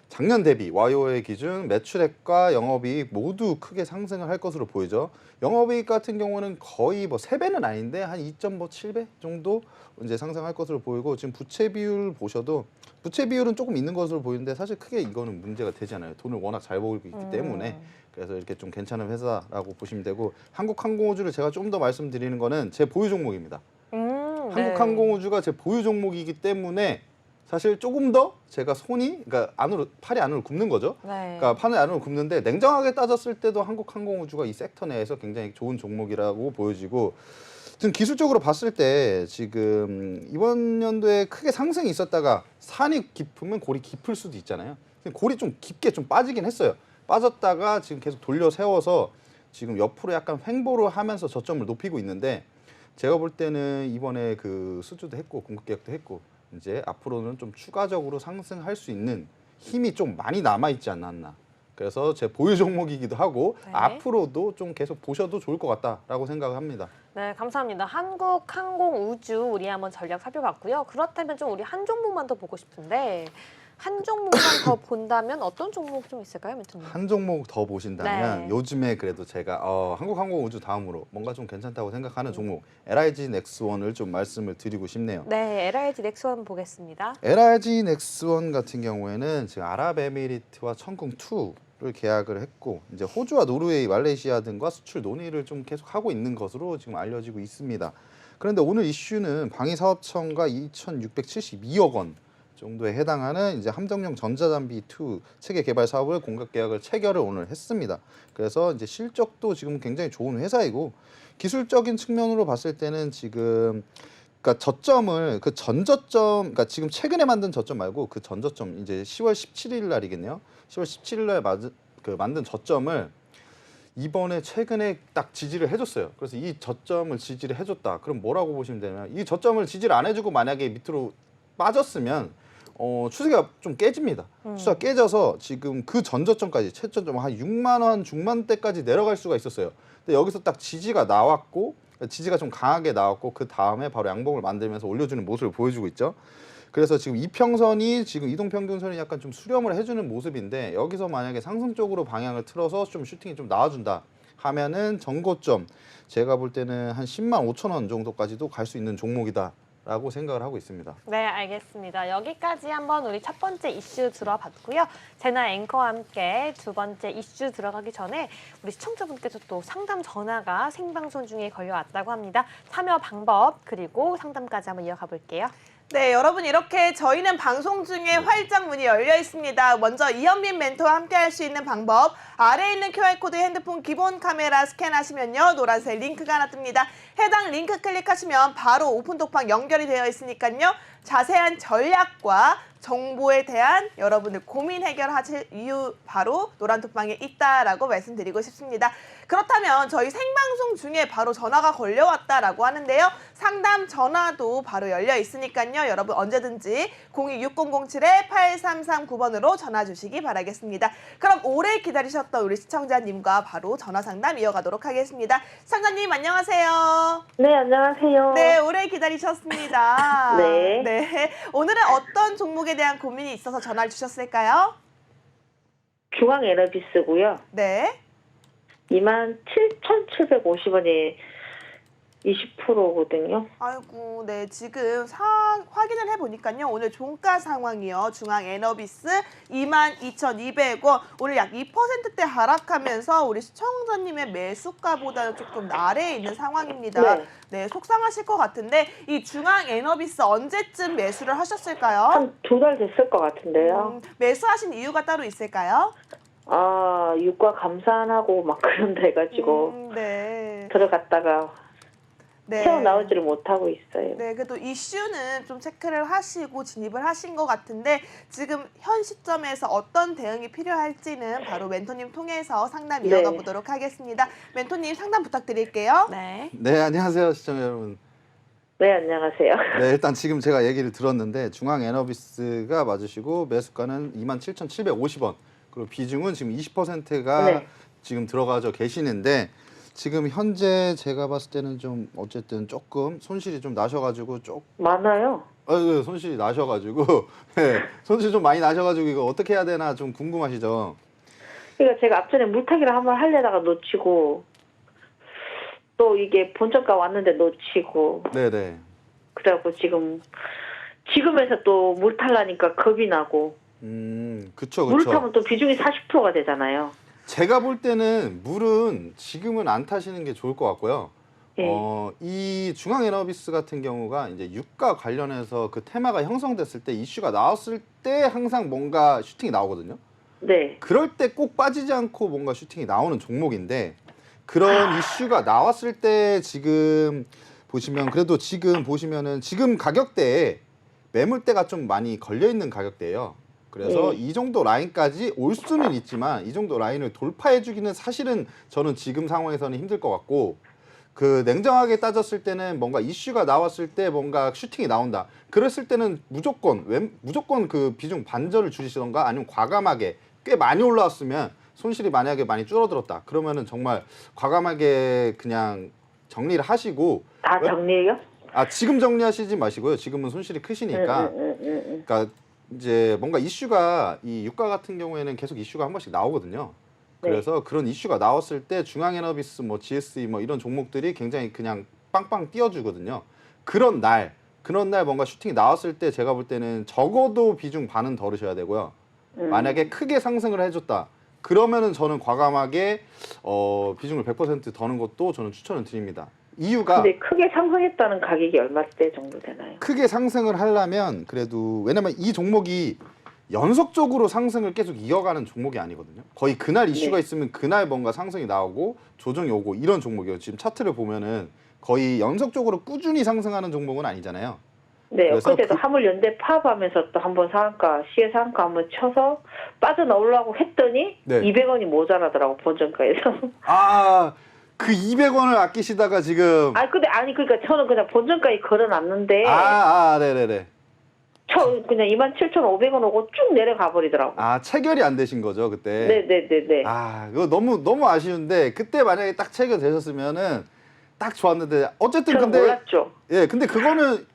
작년 대비 YOY 기준 매출액과 영업이익 모두 크게 상승을 할 것으로 보이죠. 영업이익 같은 경우는 거의 뭐 3배는 아닌데 한 2.7배 정도 이제 상승할 것으로 보이고, 지금 부채 비율 보셔도 부채 비율은 조금 있는 것으로 보이는데 사실 크게 이거는 문제가 되지 않아요. 돈을 워낙 잘 벌고 있기 때문에. 그래서 이렇게 좀 괜찮은 회사라고 보시면 되고, 한국항공우주를 제가 좀 더 말씀드리는 거는 제 보유 종목입니다. 네. 한국항공우주가 제 보유 종목이기 때문에 사실 조금 더 제가 그러니까 팔이 안으로 굽는 거죠. 네. 그러니까 팔이 안으로 굽는데 냉정하게 따졌을 때도 한국항공우주가 이 섹터 내에서 굉장히 좋은 종목이라고 보여지고, 지금 기술적으로 봤을 때 지금 이번 연도에 크게 상승이 있었다가 산이 깊으면 골이 깊을 수도 있잖아요. 골이 좀 깊게 좀 빠지긴 했어요. 빠졌다가 지금 계속 돌려 세워서 지금 옆으로 약간 횡보를 하면서 저점을 높이고 있는데, 제가 볼 때는 이번에 그 수주도 했고 공급 계약도 했고 이제 앞으로는 좀 추가적으로 상승할 수 있는 힘이 좀 많이 남아 있지 않았나. 그래서 제 보유 종목이기도 하고 네. 앞으로도 좀 계속 보셔도 좋을 것 같다라고 생각을 합니다. 네, 감사합니다. 한국항공우주 우리 한번 전략 살펴봤고요. 그렇다면 좀 우리 한 종목만 더 보고 싶은데 한 종목만 더 본다면 어떤 종목 좀 있을까요, 멘토님? 한 종목 더 보신다면 네. 요즘에 그래도 제가 한국항공우주 다음으로 뭔가 좀 괜찮다고 생각하는 종목 LIG 넥스원을 좀 말씀을 드리고 싶네요. 네, LIG 넥스원 보겠습니다. LIG 넥스원 같은 경우에는 지금 아랍에미리트와 천궁2를 계약을 했고, 이제 호주와 노르웨이, 말레이시아 등과 수출 논의를 좀 계속 하고 있는 것으로 지금 알려지고 있습니다. 그런데 오늘 이슈는 방위사업청과 2,672억 원 정도에 해당하는 이제 함정용 전자장비 2 체계 개발 사업을 공급 계약을 체결을 오늘 했습니다. 그래서 이제 실적도 지금 굉장히 좋은 회사이고, 기술적인 측면으로 봤을 때는 지금 그러니까 저점을 그 전저점, 그러니까 지금 최근에 만든 저점 말고 그 전저점 이제 10월 17일 날이겠네요. 10월 17일 날 만든 저점을 이번에 최근에 딱 지지를 해줬어요. 그래서 이 저점을 지지를 해줬다. 그럼 뭐라고 보시면 되냐면, 이 저점을 지지를 안 해주고 만약에 밑으로 빠졌으면 추세가 좀 깨집니다. 추세가 깨져서 지금 그 전저점까지 최저점 한 6만 원 중반대까지 내려갈 수가 있었어요. 근데 여기서 딱 지지가 나왔고 지지가 좀 강하게 나왔고 그 다음에 바로 양봉을 만들면서 올려주는 모습을 보여주고 있죠. 그래서 지금 이평선이 지금 이동평균선이 약간 좀 수렴을 해주는 모습인데 여기서 만약에 상승 쪽으로 방향을 틀어서 좀 슈팅이 좀 나와준다 하면은 전고점 제가 볼 때는 한 10만 5천 원 정도까지도 갈 수 있는 종목이다라고 생각을 하고 있습니다. 네, 알겠습니다. 여기까지 한번 우리 첫 번째 이슈 들어봤고요. 제나 앵커와 함께 두 번째 이슈 들어가기 전에 우리 시청자분께서 또 상담 전화가 생방송 중에 걸려왔다고 합니다. 참여 방법 그리고 상담까지 한번 이어가 볼게요. 네, 여러분 이렇게 저희는 방송 중에 활짝 문이 열려 있습니다. 먼저 이현민 멘토와 함께 할 수 있는 방법 아래에 있는 QR코드 핸드폰 기본 카메라 스캔하시면요. 노란색 링크가 하나 뜹니다. 해당 링크 클릭하시면 바로 오픈 독방 연결이 되어 있으니까요. 자세한 전략과 정보에 대한 여러분들 고민 해결하실 이유 바로 노란 독방에 있다라고 말씀드리고 싶습니다. 그렇다면 저희 생방송 중에 바로 전화가 걸려왔다라고 하는데요. 상담 전화도 바로 열려 있으니까요. 여러분 언제든지 026007-8339번으로 전화 주시기 바라겠습니다. 그럼 오래 기다리셨던 우리 시청자님과 바로 전화 상담 이어가도록 하겠습니다. 시청자님 안녕하세요. 네, 안녕하세요. 네, 오래 기다리셨습니다. 네. 네. 오늘은 어떤 종목에 대한 고민이 있어서 전화를 주셨을까요? 중앙에너비스고요. 네. 27,750원에 20%거든요. 아이고, 네. 지금 확인을 해보니까요. 오늘 종가 상황이요. 중앙에너비스 22,200원. 오늘 약 2%대 하락하면서 우리 시청자님의 매수가보다는 조금 아래에 있는 상황입니다. 네. 네, 속상하실 것 같은데 이 중앙에너비스 언제쯤 매수를 하셨을까요? 한 2달 됐을 것 같은데요. 매수하신 이유가 따로 있을까요? 아, 유가 감산하고 막 그런다 해가지고 네. 들어갔다가 네. 튀어나오지를 못하고 있어요. 네, 그래도 이슈는 좀 체크를 하시고 진입을 하신 것 같은데 지금 현 시점에서 어떤 대응이 필요할지는 바로 멘토님 통해서 상담 네. 이어가 보도록 하겠습니다. 멘토님 상담 부탁드릴게요. 네. 네, 안녕하세요, 시청자 여러분. 네, 안녕하세요. 네, 일단 지금 제가 얘기를 들었는데 중앙에너비스가 맞으시고 매수가는 27,750원. 그리고 비중은 지금 20%가 네. 지금 들어가져 계시는데 지금 현재 제가 봤을 때는 좀 어쨌든 조금 손실이 좀 나셔가지고 많아요. 네, 손실이 나셔가지고 네, 손실 좀 많이 나셔가지고 이거 어떻게 해야 되나 좀 궁금하시죠? 그러니까 제가 앞전에 물타기를 한번 하려다가 놓치고 또 이게 본전가 왔는데 놓치고 네네. 그래갖고 지금에서 또 물 탈라니까 겁이 나고 그쵸. 물 타면 또 비중이 40%가 되잖아요. 제가 볼 때는 물은 지금은 안 타시는 게 좋을 것 같고요. 예. 이 중앙에너비스 같은 경우가 이제 유가 관련해서 그 테마가 형성됐을 때 이슈가 나왔을 때 항상 뭔가 슈팅이 나오거든요. 네. 그럴 때 꼭 빠지지 않고 뭔가 슈팅이 나오는 종목인데 그런 이슈가 나왔을 때 지금 보시면 그래도 지금 보시면은 지금 가격대에 매물대가 좀 많이 걸려 있는 가격대예요. 그래서 이 정도 라인까지 올 수는 있지만 이 정도 라인을 돌파해 주기는 사실은 저는 지금 상황에서는 힘들 것 같고 그 냉정하게 따졌을 때는 뭔가 이슈가 나왔을 때 뭔가 슈팅이 나온다. 그랬을 때는 무조건 그 비중 반절을 줄이시던가 아니면 과감하게 꽤 많이 올라왔으면 손실이 만약에 많이 줄어들었다. 그러면은 정말 과감하게 그냥 정리를 하시고 다 정리해요? 지금 정리하시지 마시고요. 지금은 손실이 크시니까 그러니까 이제 뭔가 이슈가 이 유가 같은 경우에는 계속 이슈가 한 번씩 나오거든요. 그래서 그런 이슈가 나왔을 때 중앙에너비스 뭐 GSE 뭐 이런 종목들이 굉장히 그냥 빵빵 띄워주거든요. 그런 날 뭔가 슈팅이 나왔을 때 제가 볼 때는 적어도 비중 반은 덜으셔야 되고요. 만약에 크게 상승을 해줬다. 그러면은 저는 과감하게 비중을 100% 더는 것도 저는 추천을 드립니다. 이유가 근데 크게 상승했다는 가격이 얼마대 정도 되나요? 크게 상승을 하려면 그래도 왜냐면 이 종목이 연속적으로 상승을 계속 이어가는 종목이 아니거든요. 거의 그날 이슈가 있으면 그날 뭔가 상승이 나오고 조정이 오고 이런 종목이에요. 지금 차트를 보면은 거의 연속적으로 꾸준히 상승하는 종목은 아니잖아요. 네, 그래서 엊그제도 화물연대 파업하면서 또 한번 시에 상한가 한번 쳐서 빠져나오려고 했더니 네. 200원이 모자라더라고 본전가에서. 그 200원을 아끼시다가 지금 그러니까 저는 그냥 본전가에 걸어놨는데 네네네. 그냥 27,500원 오고 쭉 내려가 버리더라고. 체결이 안 되신 거죠 그때. 네네네네. 그거 너무 아쉬운데 그때 만약에 딱 체결되셨으면은 딱 좋았는데 어쨌든 저는 근데 몰랐죠. 예, 근데 그거는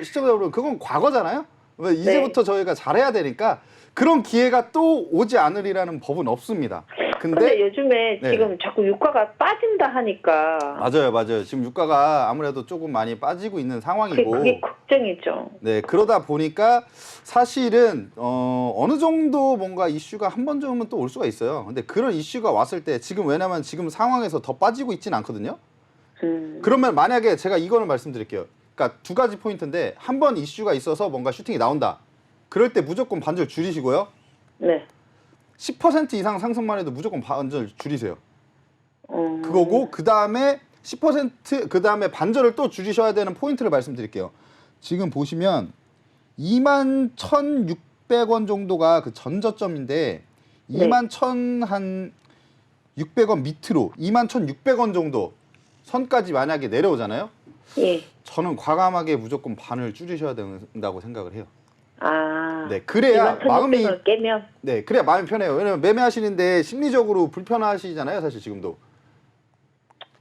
시청자 여러분 그건 과거잖아요. 왜 이제부터 저희가 잘해야 되니까 그런 기회가 또 오지 않으리라는 법은 없습니다. 근데 요즘에 네. 지금 자꾸 유가가 빠진다 하니까 맞아요. 지금 유가가 아무래도 조금 많이 빠지고 있는 상황이고 그게 걱정이죠. 네, 그러다 보니까 사실은 어느 정도 뭔가 이슈가 한 번 정도는 또 올 수가 있어요. 근데 그런 이슈가 왔을 때 지금 왜냐면 지금 상황에서 더 빠지고 있진 않거든요. 그러면 만약에 제가 이거는 말씀드릴게요. 그러니까 두 가지 포인트인데 한 번 이슈가 있어서 뭔가 슈팅이 나온다. 그럴 때 무조건 반절 줄이시고요. 네. 10% 이상 상승만 해도 무조건 반절 줄이세요. 그거고 그 다음에 10% 그 다음에 반절을 또 줄이셔야 되는 포인트를 말씀드릴게요. 지금 보시면 21,600원 정도가 그 전저점인데 네. 21,600원 밑으로 21,600원 정도 선까지 만약에 내려오잖아요. 예. 저는 과감하게 무조건 반을 줄이셔야 된다고 생각을 해요. 아. 네, 그래야 마음이 깨면 네, 그래야 마음이 편해요. 왜냐면 매매하시는데 심리적으로 불편하시잖아요, 사실 지금도.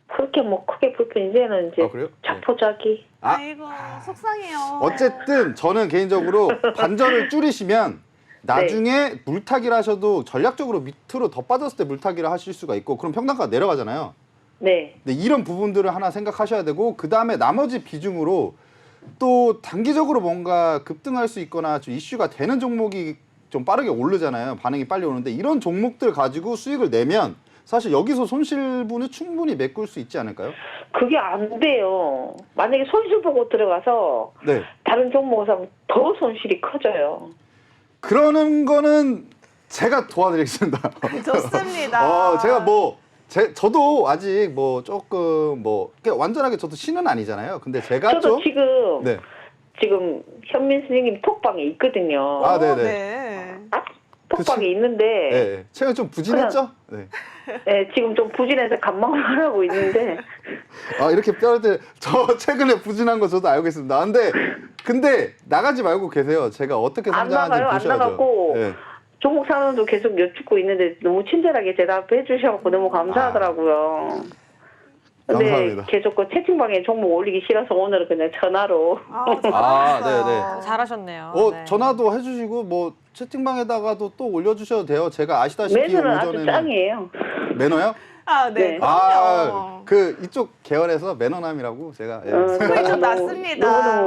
그렇게 뭐 크게 불편 이제는 이제 아, 그래요? 자포자기. 아이고 속상해요. 어쨌든 저는 개인적으로 반절을 줄이시면 나중에 물타기를 하셔도 전략적으로 밑으로 더 빠졌을 때 물타기를 하실 수가 있고 그럼 평단가가 내려가잖아요. 네. 근데 이런 부분들을 하나 생각하셔야 되고 그 다음에 나머지 비중으로 또 단기적으로 뭔가 급등할 수 있거나 좀 이슈가 되는 종목이 좀 빠르게 오르잖아요. 반응이 빨리 오는데 이런 종목들 가지고 수익을 내면 사실 여기서 손실분을 충분히 메꿀 수 있지 않을까요? 그게 안 돼요. 만약에 손실 보고 들어가서 네. 다른 종목을 사면 더 손실이 커져요. 그러는 거는 제가 도와드리겠습니다. 좋습니다. 제가 저도 아직 조금 완전하게 저도 신은 아니잖아요. 근데 제가 저도 지금 네. 지금 현민 선생님 톡방에 있거든요. 아, 네네. 네. 톡방에 그치. 있는데 네. 최근 좀 부진했죠? 네. 네, 지금 좀 부진해서 감망을 하고 있는데 이렇게 뼈를 때 저 최근에 부진한 거 저도 알고 있습니다. 근데 나가지 말고 계세요. 제가 어떻게 안 성장하는지 나가요. 안 보셔야죠. 나갔고 네. 종목 상황도 계속 여쭙고 있는데 너무 친절하게 대답해 주셔서 너무 감사하더라고요. 근데 감사합니다. 계속 그 채팅방에 종목 올리기 싫어서 오늘은 그냥 전화로. 네네. 잘하셨네요. 네. 전화도 해주시고 채팅방에다가도 또 올려주셔도 돼요. 제가 아시다시피 매너는 아주 오전에는 짱이에요. 매너요? 네. 네. 그럼요. 이쪽 계열에서 매너남이라고 제가 소리 좀 났습니다.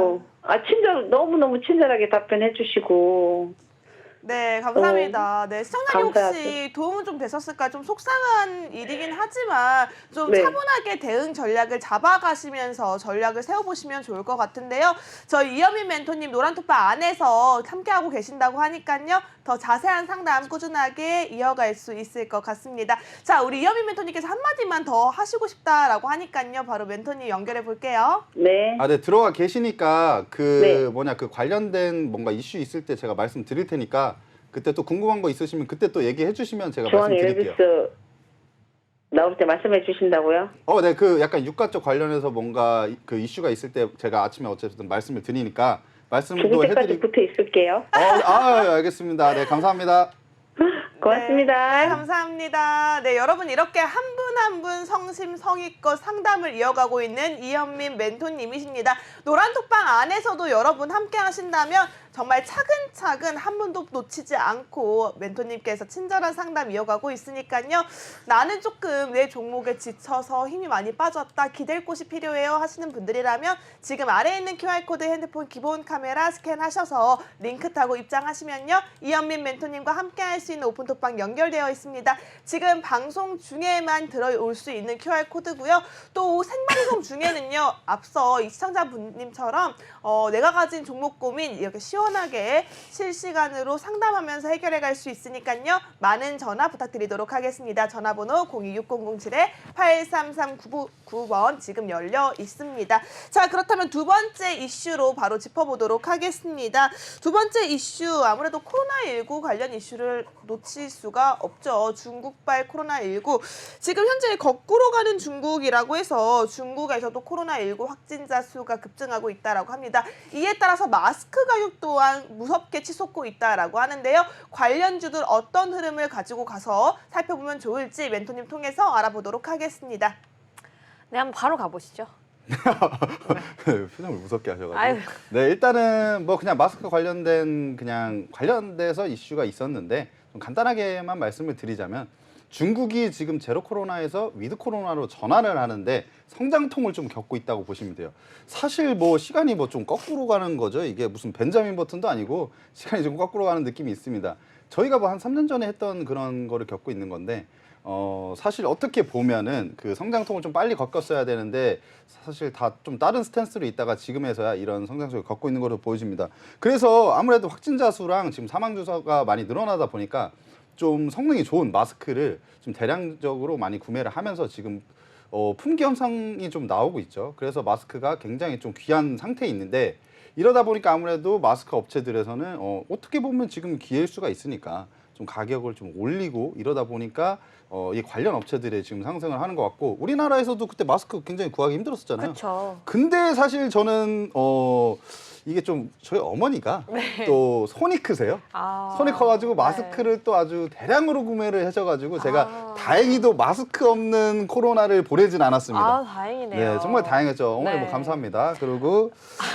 너무너무 친절하게 답변해 주시고. 네, 감사합니다. 네, 시청자님 감사하죠. 혹시 도움은 좀 되셨을까? 좀 속상한 일이긴 하지만 좀 네. 차분하게 대응 전략을 잡아가시면서 전략을 세워보시면 좋을 것 같은데요. 저희 이현민 멘토님 노란톡방 안에서 함께하고 계신다고 하니까요. 더 자세한 상담 꾸준하게 이어갈 수 있을 것 같습니다. 자, 우리 이현민 멘토님께서 한마디만 더 하시고 싶다라고 하니까요. 바로 멘토님 연결해 볼게요. 네. 네, 들어와 계시니까 네. 그 관련된 뭔가 이슈 있을 때 제가 말씀드릴 테니까 그때 또 궁금한 거 있으시면 그때 또 얘기해 주시면 제가 중앙 말씀드릴게요. 에너지스 나올 때 말씀해 주신다고요? 네, 약간 유가 쪽 관련해서 뭔가 그 이슈가 있을 때 제가 아침에 어쨌든 말씀을 드리니까 말씀도 죽을 때까지 해드리고. 붙어 있을게요. 알겠습니다. 네, 감사합니다. 고맙습니다. 네, 감사합니다. 네, 여러분 이렇게 한 분 한 분 성심성의껏 상담을 이어가고 있는 이현민 멘토님이십니다. 노란톡방 안에서도 여러분 함께 하신다면 정말 차근차근 한 분도 놓치지 않고 멘토님께서 친절한 상담 이어가고 있으니까요. 나는 조금 내 종목에 지쳐서 힘이 많이 빠졌다. 기댈 곳이 필요해요 하시는 분들이라면 지금 아래에 있는 QR코드 핸드폰 기본 카메라 스캔하셔서 링크 타고 입장하시면요. 이현민 멘토님과 함께 할 수 있는 오픈톡방 연결되어 있습니다. 지금 방송 중에만 들어올 수 있는 QR코드고요. 또 생방송 중에는요. 앞서 이 시청자분님처럼 내가 가진 종목 고민 이렇게 시원하게 실시간으로 상담하면서 해결해 갈 수 있으니까요. 많은 전화 부탁드리도록 하겠습니다. 전화번호 026007-8339번 지금 열려 있습니다. 자, 그렇다면 두 번째 이슈로 바로 짚어보도록 하겠습니다. 두 번째 이슈 아무래도 코로나19 관련 이슈를 놓칠 수가 없죠. 중국발 코로나19 지금 현재 거꾸로 가는 중국이라고 해서 중국에서도 코로나19 확진자 수가 급증하고 있다라고 합니다. 이에 따라서 마스크 가격 또한 무섭게 치솟고 있다라고 하는데요. 관련주들 어떤 흐름을 가지고 가서 살펴보면 좋을지 멘토님 통해서 알아보도록 하겠습니다. 네, 한번 바로 가보시죠. 표정을 무섭게 하셔가지고. 아유. 네, 일단은 뭐 그냥 마스크 관련된 그냥 관련돼서 이슈가 있었는데 좀 간단하게만 말씀을 드리자면 중국이 지금 제로 코로나에서 위드 코로나로 전환을 하는데 성장통을 좀 겪고 있다고 보시면 돼요. 사실 뭐 시간이 뭐 좀 거꾸로 가는 거죠. 이게 무슨 벤자민 버튼도 아니고 시간이 좀 거꾸로 가는 느낌이 있습니다. 저희가 뭐 한 3년 전에 했던 그런 거를 겪고 있는 건데 사실 어떻게 보면은 그 성장통을 좀 빨리 겪었어야 되는데 사실 다 좀 다른 스탠스로 있다가 지금에서야 이런 성장통을 겪고 있는 것으로 보여집니다. 그래서 아무래도 확진자 수랑 지금 사망 주사가 많이 늘어나다 보니까 좀 성능이 좋은 마스크를 좀 대량적으로 많이 구매를 하면서 지금 품귀 현상이 좀 나오고 있죠. 그래서 마스크가 굉장히 좀 귀한 상태에 있는데 이러다 보니까 아무래도 마스크 업체들에서는 어떻게 보면 지금 기회일 수가 있으니까 좀 가격을 좀 올리고 이러다 보니까 이 관련 업체들의 지금 상승을 하는 것 같고 우리나라에서도 그때 마스크 굉장히 구하기 힘들었었잖아요. 그렇죠. 근데 사실 저는 이게 좀 저희 어머니가 또 손이 크세요. 아, 손이 커가지고 네. 마스크를 또 아주 대량으로 구매를 하셔가지고 제가 아. 다행히도 마스크 없는 코로나를 보내진 않았습니다. 아, 다행이네요. 네, 정말 다행했죠. 어머니 네. 뭐 감사합니다. 그리고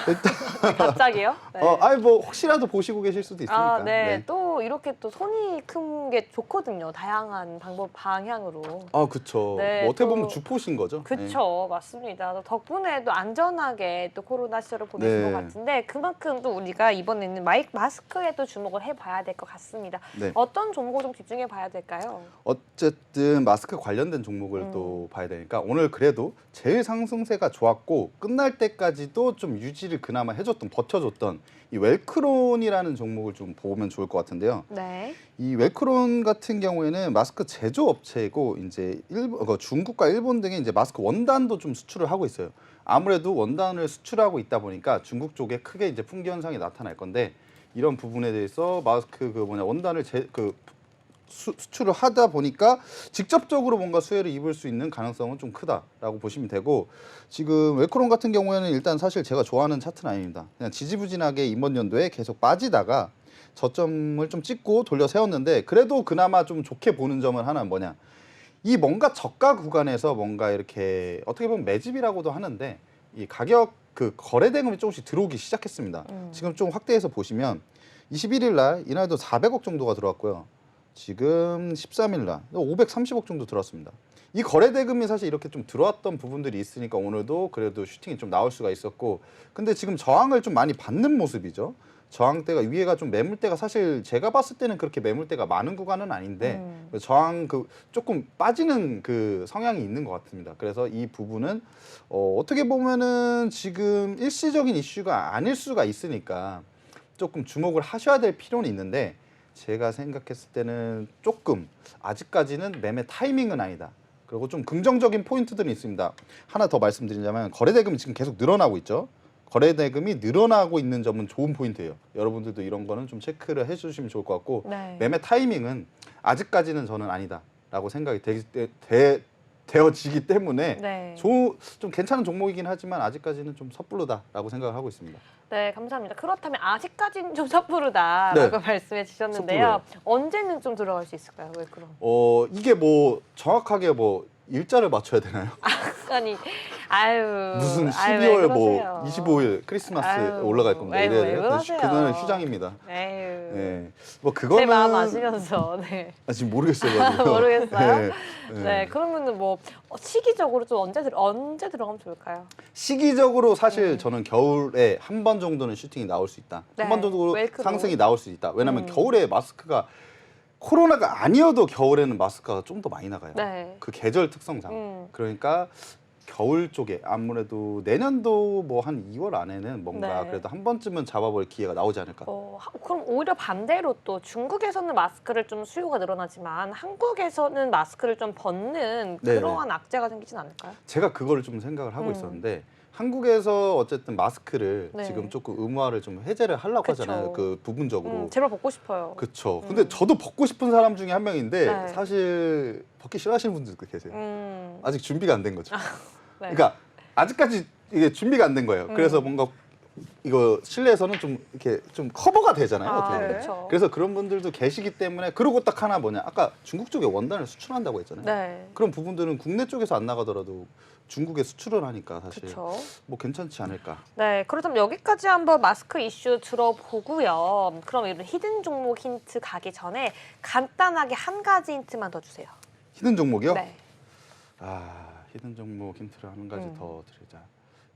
일단 갑자기요? 네. 아니 뭐 혹시라도 보시고 계실 수도 있으니까. 아, 네. 또 이렇게 또 손이 큰 게 좋거든요. 다양한 방향으로. 아, 그쵸. 네, 뭐 어떻게 또- 보면 주포신 거죠. 그쵸, 맞습니다. 덕분에 또 안전하게 또 코로나 시절을 보내신 네. 것 같은데 그만큼 또 우리가 이번에는 마스크에 또 주목을 해봐야 될 것 같습니다. 네. 어떤 종목을 좀 집중해 봐야 될까요? 어쨌든 마스크 관련된 종목을 또 봐야 되니까 오늘 그래도 제일 상승세가 좋았고 끝날 때까지도 좀 유지를 그나마 해줬던 버텨줬던 이 웰크론이라는 종목을 좀 보면 좋을 것 같은데요. 네. 이 웰크론 같은 경우에는 마스크 제조업체이고 이제 중국과 일본 등에 이제 마스크 원단도 좀 수출을 하고 있어요. 아무래도 원단을 수출하고 있다 보니까 중국 쪽에 크게 이제 품귀 현상이 나타날 건데 이런 부분에 대해서 마스크 원단을 수출을 하다 보니까 직접적으로 뭔가 수혜를 입을 수 있는 가능성은 좀 크다라고 보시면 되고 지금 웰크론 같은 경우에는 일단 사실 제가 좋아하는 차트는 아닙니다. 그냥 지지부진하게 이번 연도에 계속 빠지다가 저점을 좀 찍고 돌려 세웠는데 그래도 그나마 좀 좋게 보는 점은 하나는 뭐냐. 이 뭔가 저가 구간에서 뭔가 이렇게 어떻게 보면 매집이라고도 하는데 이 가격 그 거래 대금이 조금씩 들어오기 시작했습니다. 지금 좀 확대해서 보시면 21일 날 이날도 400억 정도가 들어왔고요. 지금 13일 날 530억 정도 들어왔습니다. 이 거래 대금이 사실 이렇게 좀 들어왔던 부분들이 있으니까 오늘도 그래도 슈팅이 좀 나올 수가 있었고 근데 지금 저항을 좀 많이 받는 모습이죠. 저항대가 위에가 좀 매물대가 사실 제가 봤을 때는 그렇게 매물대가 많은 구간은 아닌데 저항 조금 빠지는 그 성향이 있는 것 같습니다. 그래서 이 부분은 어떻게 보면은 지금 일시적인 이슈가 아닐 수가 있으니까 조금 주목을 하셔야 될 필요는 있는데 제가 생각했을 때는 조금 아직까지는 매매 타이밍은 아니다. 그리고 좀 긍정적인 포인트들이 있습니다. 하나 더 말씀드리자면 거래 대금이 지금 계속 늘어나고 있죠. 거래 대금이 늘어나고 있는 점은 좋은 포인트예요. 여러분들도 이런 거는 좀 체크를 해주시면 좋을 것 같고 네. 매매 타이밍은 아직까지는 저는 아니다라고 생각이 되어지기 때문에 네. 좀 괜찮은 종목이긴 하지만 아직까지는 좀 섣부르다라고 생각을 하고 있습니다. 네, 감사합니다. 그렇다면 아직까지는 좀 섣부르다라고 네. 말씀해 주셨는데요. 섭부르요. 언제는 좀 들어갈 수 있을까요? 왜 그럼? 이게 뭐 정확하게 뭐 일자를 맞춰야 되나요? 아니, 아유. 무슨 아유, 왜 12월 그러세요? 뭐 25일 크리스마스 아유, 올라갈 겁니다. 왜 이래 그러세요? 그날은 휴장입니다. 에휴. 네, 뭐 그거는 제 마음 아시면서, 네. 지금 모르겠어요. 모르겠어요? 네. 네, 그러면은 뭐 시기적으로 좀 언제 들어가면 좋을까요? 시기적으로 사실 저는 겨울에 한 번 정도는 슈팅이 나올 수 있다. 네, 한 번 정도 웰크로. 상승이 나올 수 있다. 왜냐하면 겨울에 마스크가 코로나가 아니어도 겨울에는 마스크가 좀 더 많이 나가요. 네. 그 계절 특성상. 그러니까 겨울 쪽에 아무래도 내년도 뭐 한 2월 안에는 뭔가 네. 그래도 한 번쯤은 잡아볼 기회가 나오지 않을까. 그럼 오히려 반대로 또 중국에서는 마스크를 좀 수요가 늘어나지만 한국에서는 마스크를 좀 벗는 네네. 그러한 악재가 생기진 않을까요? 제가 그거를 좀 생각을 하고 있었는데 한국에서 어쨌든 마스크를 네. 지금 조금 의무화를 좀 해제를 하려고 그쵸. 하잖아요. 그 부분적으로. 제발 벗고 싶어요. 그렇죠. 근데 저도 벗고 싶은 사람 중에 한 명인데 네. 사실 벗기 싫어하시는 분들도 계세요. 음, 아직 준비가 안 된 거죠. 네. 그러니까 아직까지 이게 준비가 안 된 거예요. 그래서 뭔가 이거 실내에서는 좀 이렇게 좀 커버가 되잖아요. 아, 어떻게 보면. 그렇죠. 그래서 그런 분들도 계시기 때문에 그러고 딱 하나 뭐냐. 아까 중국 쪽에 원단을 수출한다고 했잖아요. 네. 그런 부분들은 국내 쪽에서 안 나가더라도 중국에 수출을 하니까 사실 그렇죠. 뭐 괜찮지 않을까. 네, 그렇다면 여기까지 한번 마스크 이슈 들어보고요. 그럼 이런 히든 종목 힌트 가기 전에 간단하게 한 가지 힌트만 더 주세요. 히든 종목이요? 네. 히든 종목 힌트를 한 가지 더 드리자.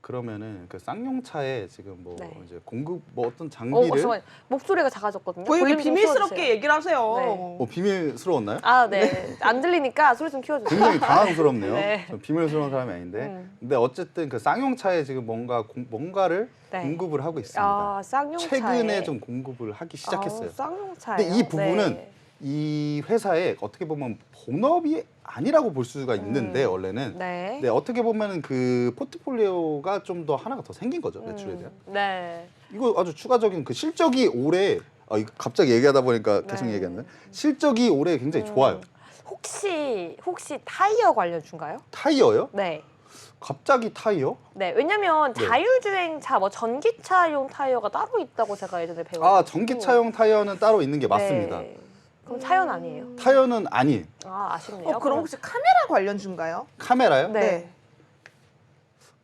그러면은 그 쌍용차에 지금 뭐 네. 이제 공급 뭐 어떤 장비를 잠깐만. 목소리가 작아졌거든요. 뭐 이렇게 볼륨 좀 비밀스럽게 키워주세요. 얘기를 하세요. 네. 비밀스러웠나요? 아, 네. 안 들리니까 소리 좀 키워주세요. 굉장히 당황스럽네요. 네. 저 비밀스러운 사람이 아닌데. 음. 근데 어쨌든 그 쌍용차에 지금 뭔가를 네. 공급을 하고 있습니다. 아, 쌍용차에. 최근에 좀 공급을 하기 시작했어요. 쌍용차요. 근데 이 부분은 네. 이 회사에 어떻게 보면 본업이 아니라고 볼 수가 있는데 원래는 네. 네, 어떻게 보면은 그 포트폴리오가 좀 더 하나가 더 생긴 거죠, 매출에 대한. 네. 이거 아주 추가적인 그 실적이 올해 이거 갑자기 얘기하다 보니까 계속 네. 얘기했네. 실적이 올해 굉장히 좋아요. 혹시 타이어 관련주인가요? 타이어요? 네. 갑자기 타이어? 네, 왜냐면 네. 자율주행차, 뭐 전기차용 타이어가 따로 있다고 제가 예전에 배웠어요. 전기차용 타이어는 따로 있는 게 맞습니다. 네. 그럼 차이어는 아니에요? 타이어는 아니에요. 아, 아쉽네요. 그럼 혹시 카메라 관련주인가요? 카메라요? 네.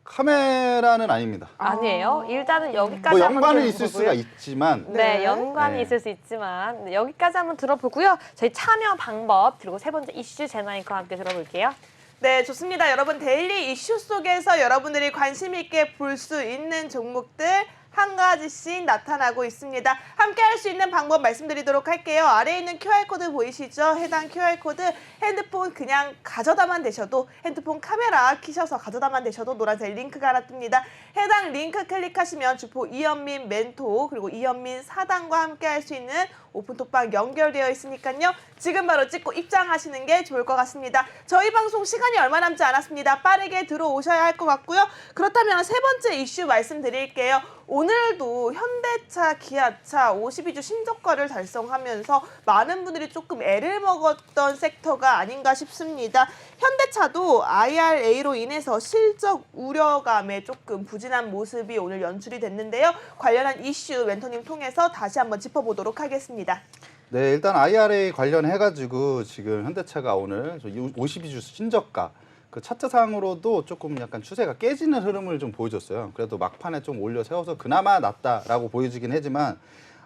카메라는 아닙니다. 아니에요? 일단은 여기까지 뭐 한번 연관은 들어보고요. 있을 수가 있지만 네, 네. 연관이 네. 있을 수 있지만 네, 여기까지 한번 들어보고요. 저희 참여 방법 그리고 세 번째 이슈 제나잉크와 함께 들어볼게요. 네, 좋습니다. 여러분 데일리 이슈 속에서 여러분들이 관심 있게 볼 수 있는 종목들 한 가지씩 나타나고 있습니다. 함께 할 수 있는 방법 말씀드리도록 할게요. 아래에 있는 QR코드 보이시죠? 해당 QR코드 핸드폰 그냥 가져다만 되셔도 핸드폰 카메라 키셔서 가져다만 되셔도 노란색 링크가 하나 뜹니다. 해당 링크 클릭하시면 주포 이현민 멘토 그리고 이현민 사단과 함께 할 수 있는 오픈톡방 연결되어 있으니까요. 지금 바로 찍고 입장하시는 게 좋을 것 같습니다. 저희 방송 시간이 얼마 남지 않았습니다. 빠르게 들어오셔야 할 것 같고요. 그렇다면 세 번째 이슈 말씀드릴게요. 오늘도 현대차, 기아차 52주 신저가를 달성하면서 많은 분들이 조금 애를 먹었던 섹터가 아닌가 싶습니다. 현대차도 IRA로 인해서 실적 우려감에 조금 부진한 모습이 오늘 연출이 됐는데요. 관련한 이슈 멘토님 통해서 다시 한번 짚어보도록 하겠습니다. 네, 일단 IRA 관련해가지고 지금 현대차가 오늘 52주 신저가 그 차트상으로도 조금 약간 추세가 깨지는 흐름을 좀 보여줬어요. 그래도 막판에 좀 올려 세워서 그나마 낫다라고 보여지긴 하지만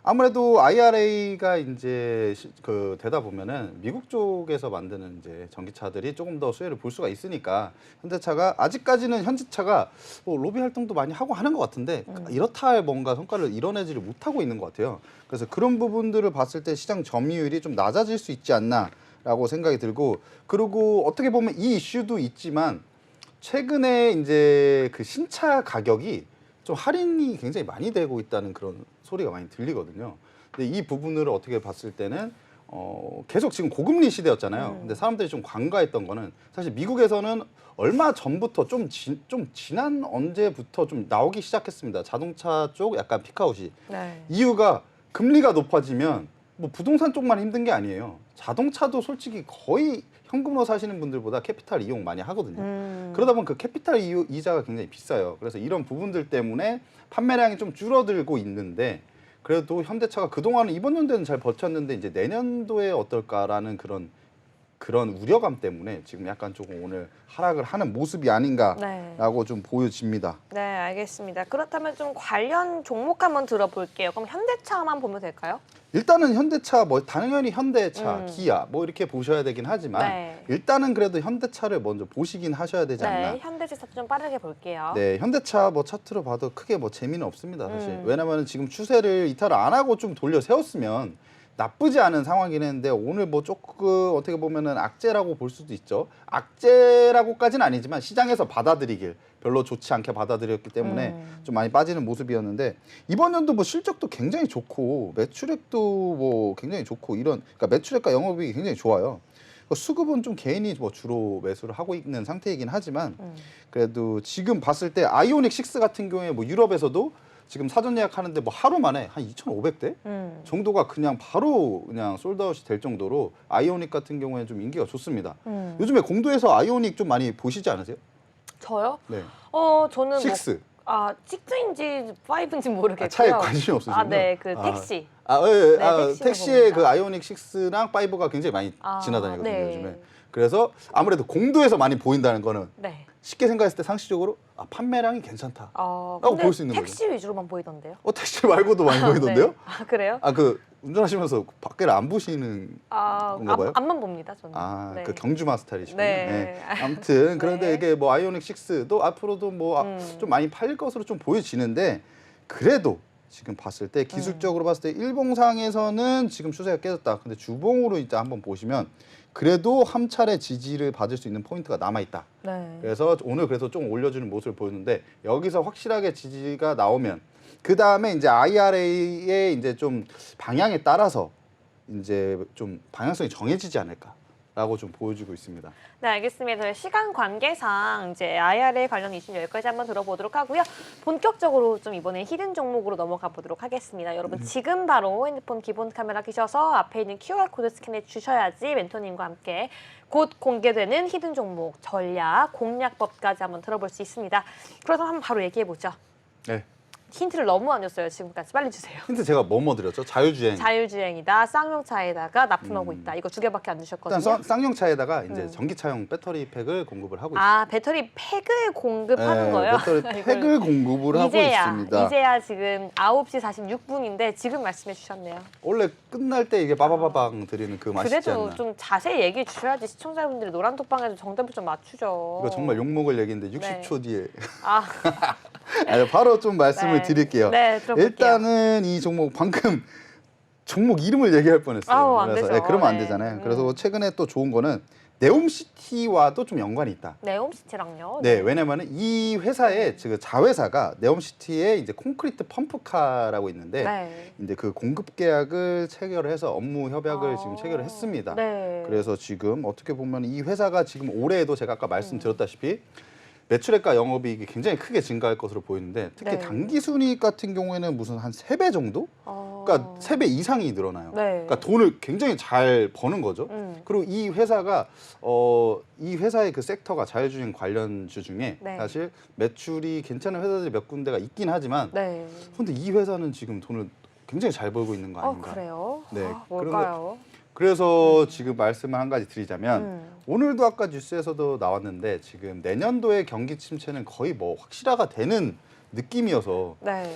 아무래도 IRA가 이제 되다 보면은 미국 쪽에서 만드는 이제 전기차들이 조금 더 수혜를 볼 수가 있으니까 현대차가 아직까지는 현대차가 뭐 로비 활동도 많이 하고 하는 것 같은데 이렇다 할 뭔가 성과를 이뤄내지를 못하고 있는 것 같아요. 그래서 그런 부분들을 봤을 때 시장 점유율이 좀 낮아질 수 있지 않나라고 생각이 들고 그리고 어떻게 보면 이 이슈도 있지만 최근에 이제 그 신차 가격이 좀 할인이 굉장히 많이 되고 있다는 그런 소리가 많이 들리거든요. 근데 이 부분을 어떻게 봤을 때는 계속 지금 고금리 시대였잖아요. 근데 사람들이 좀 관가했던 거는 사실 미국에서는 얼마 전부터 좀 지난 언제부터 좀 나오기 시작했습니다. 자동차 쪽 약간 피크아웃이. 네. 이유가 금리가 높아지면 뭐 부동산 쪽만 힘든 게 아니에요. 자동차도 솔직히 거의 현금으로 사시는 분들보다 캐피탈 이용 많이 하거든요. 그러다 보면 그 캐피탈 이자가 굉장히 비싸요. 그래서 이런 부분들 때문에 판매량이 좀 줄어들고 있는데 그래도 현대차가 그동안은 이번 연도에는 잘 버텼는데 이제 내년도에 어떨까라는 그런 우려감 때문에 지금 약간 조금 오늘 하락을 하는 모습이 아닌가라고 좀 보여집니다. 네, 알겠습니다. 그렇다면 좀 관련 종목 한번 들어볼게요. 그럼 현대차만 보면 될까요? 일단은 현대차 뭐 당연히 현대차, 기아 뭐 이렇게 보셔야 되긴 하지만 네. 일단은 그래도 현대차를 먼저 보시긴 하셔야 되지 않나. 네, 현대차 차트 좀 빠르게 볼게요. 네, 현대차 뭐 차트로 봐도 크게 뭐 재미는 없습니다, 사실. 왜냐면 지금 추세를 이탈을 안 하고 좀 돌려 세웠으면 나쁘지 않은 상황이긴 했는데 오늘 뭐 조금 어떻게 보면은 악재라고 볼 수도 있죠. 악재라고까지는 아니지만 시장에서 받아들이길 별로 좋지 않게 받아들였기 때문에 좀 많이 빠지는 모습이었는데 이번 연도 뭐 실적도 굉장히 좋고 매출액도 뭐 굉장히 좋고 그러니까 매출액과 영업이익이 굉장히 좋아요. 수급은 좀 개인이 뭐 주로 매수를 하고 있는 상태이긴 하지만 그래도 지금 봤을 때 아이오닉 6 같은 경우에 뭐 유럽에서도 지금 사전 예약하는데 뭐 하루 만에 한 2,500대 정도가 그냥 바로 그냥 솔드아웃이 될 정도로 아이오닉 같은 경우에 좀 인기가 좋습니다. 요즘에 공도에서 아이오닉 좀 많이 보시지 않으세요? 저요? 네. 저는 6. 6인지 5인지 모르겠고요. 차에 관심이 없으시군요. 네, 그 택시. 예, 네, 택시를 택시에 봅니다. 그 아이오닉 6랑 5가 굉장히 많이 지나다니거든요, 네. 요즘에. 그래서 아무래도 공도에서 많이 보인다는 거는 네. 쉽게 생각했을 때 상식적으로 판매량이 괜찮다. 라고 근데 볼 수 있는 택시 위주로만 보이던데요? 택시 말고도 많이 보이던데요? 네. 아, 그래요? 운전하시면서 밖에를 안 보시는 건가 봐요? 앞만 봅니다, 저는. 네. 그 경주마 스타일이시군요. 네. 아무튼 그런데 네. 이게 뭐 아이오닉 6도 앞으로도 뭐 좀 많이 팔릴 것으로 좀 보여지는데 그래도 지금 봤을 때 기술적으로 봤을 때 일봉상에서는 지금 추세가 깨졌다. 근데 주봉으로 이제 한번 보시면 그래도 한 차례 지지를 받을 수 있는 포인트가 남아 있다. 네. 그래서 오늘 그래서 좀 올려주는 모습을 보였는데 여기서 확실하게 지지가 나오면 그 다음에 이제 IRA의 이제 좀 방향에 따라서 이제 좀 방향성이 정해지지 않을까라고 좀 보여주고 있습니다. 네, 알겠습니다. 저희 시간 관계상 이제 IRA 관련 이슈 여기까지 한번 들어보도록 하고요. 본격적으로 좀 이번에 히든 종목으로 넘어가 보도록 하겠습니다. 여러분 지금 바로 핸드폰 기본 카메라 켜셔서 앞에 있는 QR코드 스캔해 주셔야지 멘토님과 함께 곧 공개되는 히든 종목 전략, 공략법까지 한번 들어볼 수 있습니다. 그래서 한번 바로 얘기해 보죠. 네. 힌트를 너무 안 줬어요. 지금까지 빨리 주세요. 힌트 제가 뭐 드렸죠? 자율주행. 자율주행이다, 쌍용차에다가 납품하고 있다. 이거 두 개밖에 안 주셨거든요. 일단 쌍용차에다가 이제 전기차용 배터리 팩을 공급을 하고 있습니다. 아, 배터리 팩을 공급하는 거예요? 배터리 팩을 공급을 하고 있습니다. 이제야 지금 9시 46분인데 지금 말씀해 주셨네요. 원래 끝날 때 이게 빠바바방 드리는 그 맛이지 그래도 않나. 좀 자세히 얘기해 주셔야지 시청자분들이 노란톡방에도 정답을 좀 맞추죠. 이거 정말 욕먹을 얘기인데 네. 60초 뒤에 아, 바로 좀 말씀을 네. 드릴게요. 네, 들어볼게요. 일단은 이 종목 방금 종목 이름을 얘기할 뻔했어요. 아우, 안 그래서 되죠. 그러면 안 네. 되잖아요. 그래서 최근에 또 좋은 거는 네옴시티와도 좀 연관이 있다. 네옴시티랑요? 네, 왜냐면은 이 회사의 그 자회사가 네옴시티의 이제 콘크리트 펌프카라고 있는데 네. 이제 그 공급 계약을 체결해서 업무 협약을 아, 지금 체결을 했습니다. 네. 그래서 지금 어떻게 보면 이 회사가 지금 올해에도 제가 아까 말씀드렸다시피 매출액과 영업이익이 굉장히 크게 증가할 것으로 보이는데 특히 네. 당기순이익 같은 경우에는 무슨 한 3배 정도? 그러니까 3배 이상이 늘어나요. 네. 그러니까 돈을 굉장히 잘 버는 거죠. 그리고 이 회사가 이 회사의 그 섹터가 자율주행 관련주 중에 네. 사실 매출이 괜찮은 회사들이 몇 군데가 있긴 하지만 네. 근데 이 회사는 지금 돈을 굉장히 잘 벌고 있는 거 아닌가. 그래요? 네. 아, 뭘까요? 그래서 지금 말씀을 한 가지 드리자면 오늘도 아까 뉴스에서도 나왔는데 지금 내년도의 경기 침체는 거의 뭐 확실화가 되는 느낌이어서 네.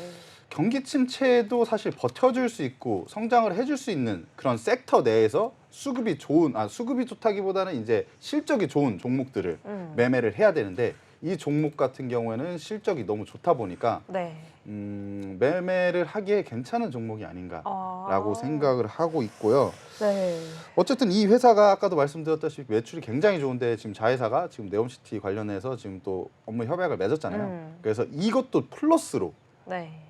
경기 침체도 사실 버텨줄 수 있고 성장을 해줄 수 있는 그런 섹터 내에서 수급이 좋다기보다는 이제 실적이 좋은 종목들을 매매를 해야 되는데 이 종목 같은 경우에는 실적이 너무 좋다 보니까 네. 매매를 하기에 괜찮은 종목이 아닌가라고 생각을 하고 있고요. 네. 어쨌든 이 회사가 아까도 말씀드렸다시피 매출이 굉장히 좋은데 지금 자회사가 지금 네옴시티 관련해서 지금 또 업무 협약을 맺었잖아요. 그래서 이것도 플러스로 네.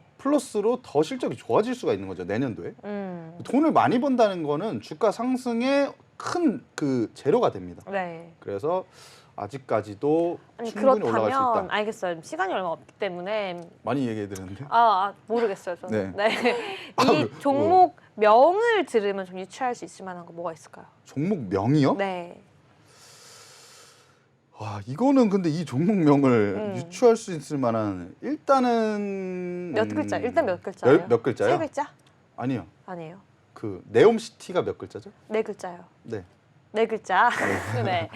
더 실적이 좋아질 수가 있는 거죠, 내년도에. 음. 돈을 많이 번다는 거는 주가 상승에 큰 그 재료가 됩니다. 네. 그래서 아직까지도 아니, 충분히 올라갈 수 그렇다면 있다. 알겠어요. 시간이 얼마 없기 때문에 많이 얘기해 드렸는데. 모르겠어요. 저는. 네. 이 그, 종목 명을 들으면 좀 유추할 수 있을 만한 거 뭐가 있을까요? 종목 명이요? 네. 와, 이거는 근데 이 종목명을 유추할 수 있을 만한 일단은 몇 글자? 일단 몇 글자예요? 몇 글자요? 세 글자? 아니요. 아니에요. 그 네옴시티가 몇 글자죠? 네 글자요. 네. 네 글자. 네.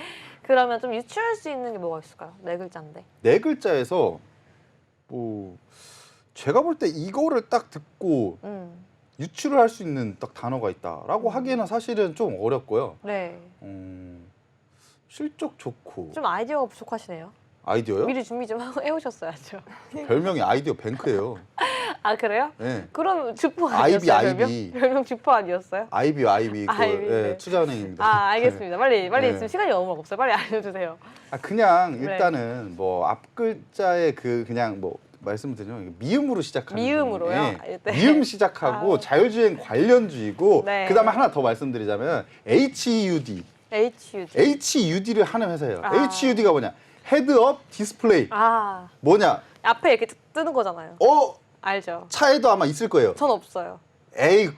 그러면 좀 유추할 수 있는 게 뭐가 있을까요? 네 글자인데. 네 글자에서 뭐 제가 볼 때 이거를 딱 듣고 유추를 할 수 있는 딱 단어가 있다라고 하기에는 사실은 좀 어렵고요. 네. 실적 좋고 좀 아이디어가 부족하시네요. 아이디어요? 미리 준비 좀 하고 해오셨어야죠. 별명이 아이디어 뱅크예요. 아, 그래요? 네. 그럼 주포 아니었어요? 아이비. 별명 주포 아니었어요? 아이비 그 아이비, 네. 투자은행입니다. 알겠습니다. 빨리 네. 지금 시간이 너무 없어요. 빨리 알려주세요. 그냥 네. 일단은 뭐 앞 글자에 그 그냥 뭐 말씀드리면 미음으로 시작하는 미음으로요? 종목에 네. 미음 시작하고 자율주행 관련주이고 네. 그다음에 하나 더 말씀드리자면 HUD HUD를 하는 회사예요. HUD가 뭐냐? 헤드업 디스플레이. 뭐냐? 앞에 이렇게 뜨는 거잖아요. 알죠? 차에도 아마 있을 거예요. 전 없어요. 에이,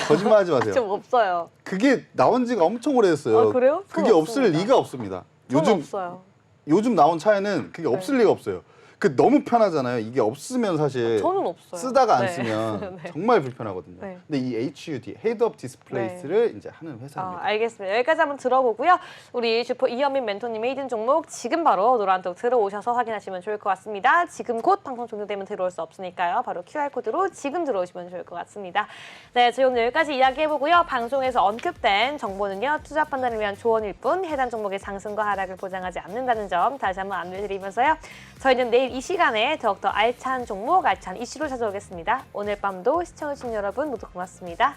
거짓말하지 마세요. 좀 없어요. 그게 나온 지가 엄청 오래됐어요. 그래요? 전 그게 없을 없습니다. 리가 없습니다. 전 없어요. 요즘 나온 차에는 그게 없을 리가 없어요. 그 너무 편하잖아요. 이게 없으면 사실 저는 없어요. 쓰다가 안 네. 쓰면 네. 정말 불편하거든요. 네. 근데 이 HUD, Head-Up Displays를 이제 하는 회사입니다. 알겠습니다. 여기까지 한번 들어보고요. 우리 슈퍼 이현민 멘토님의 히든 종목 지금 바로 노란톡 들어오셔서 확인하시면 좋을 것 같습니다. 지금 곧 방송 종료되면 들어올 수 없으니까요. 바로 QR코드로 지금 들어오시면 좋을 것 같습니다. 네, 저희 오늘 여기까지 이야기해보고요. 방송에서 언급된 정보는요. 투자 판단을 위한 조언일 뿐 해당 종목의 상승과 하락을 보장하지 않는다는 점 다시 한번 안내드리면서요. 저희는 내일 이 시간에 더욱더 알찬 종목, 알찬 이슈로 찾아오겠습니다. 오늘 밤도 시청해주신 여러분 모두 고맙습니다.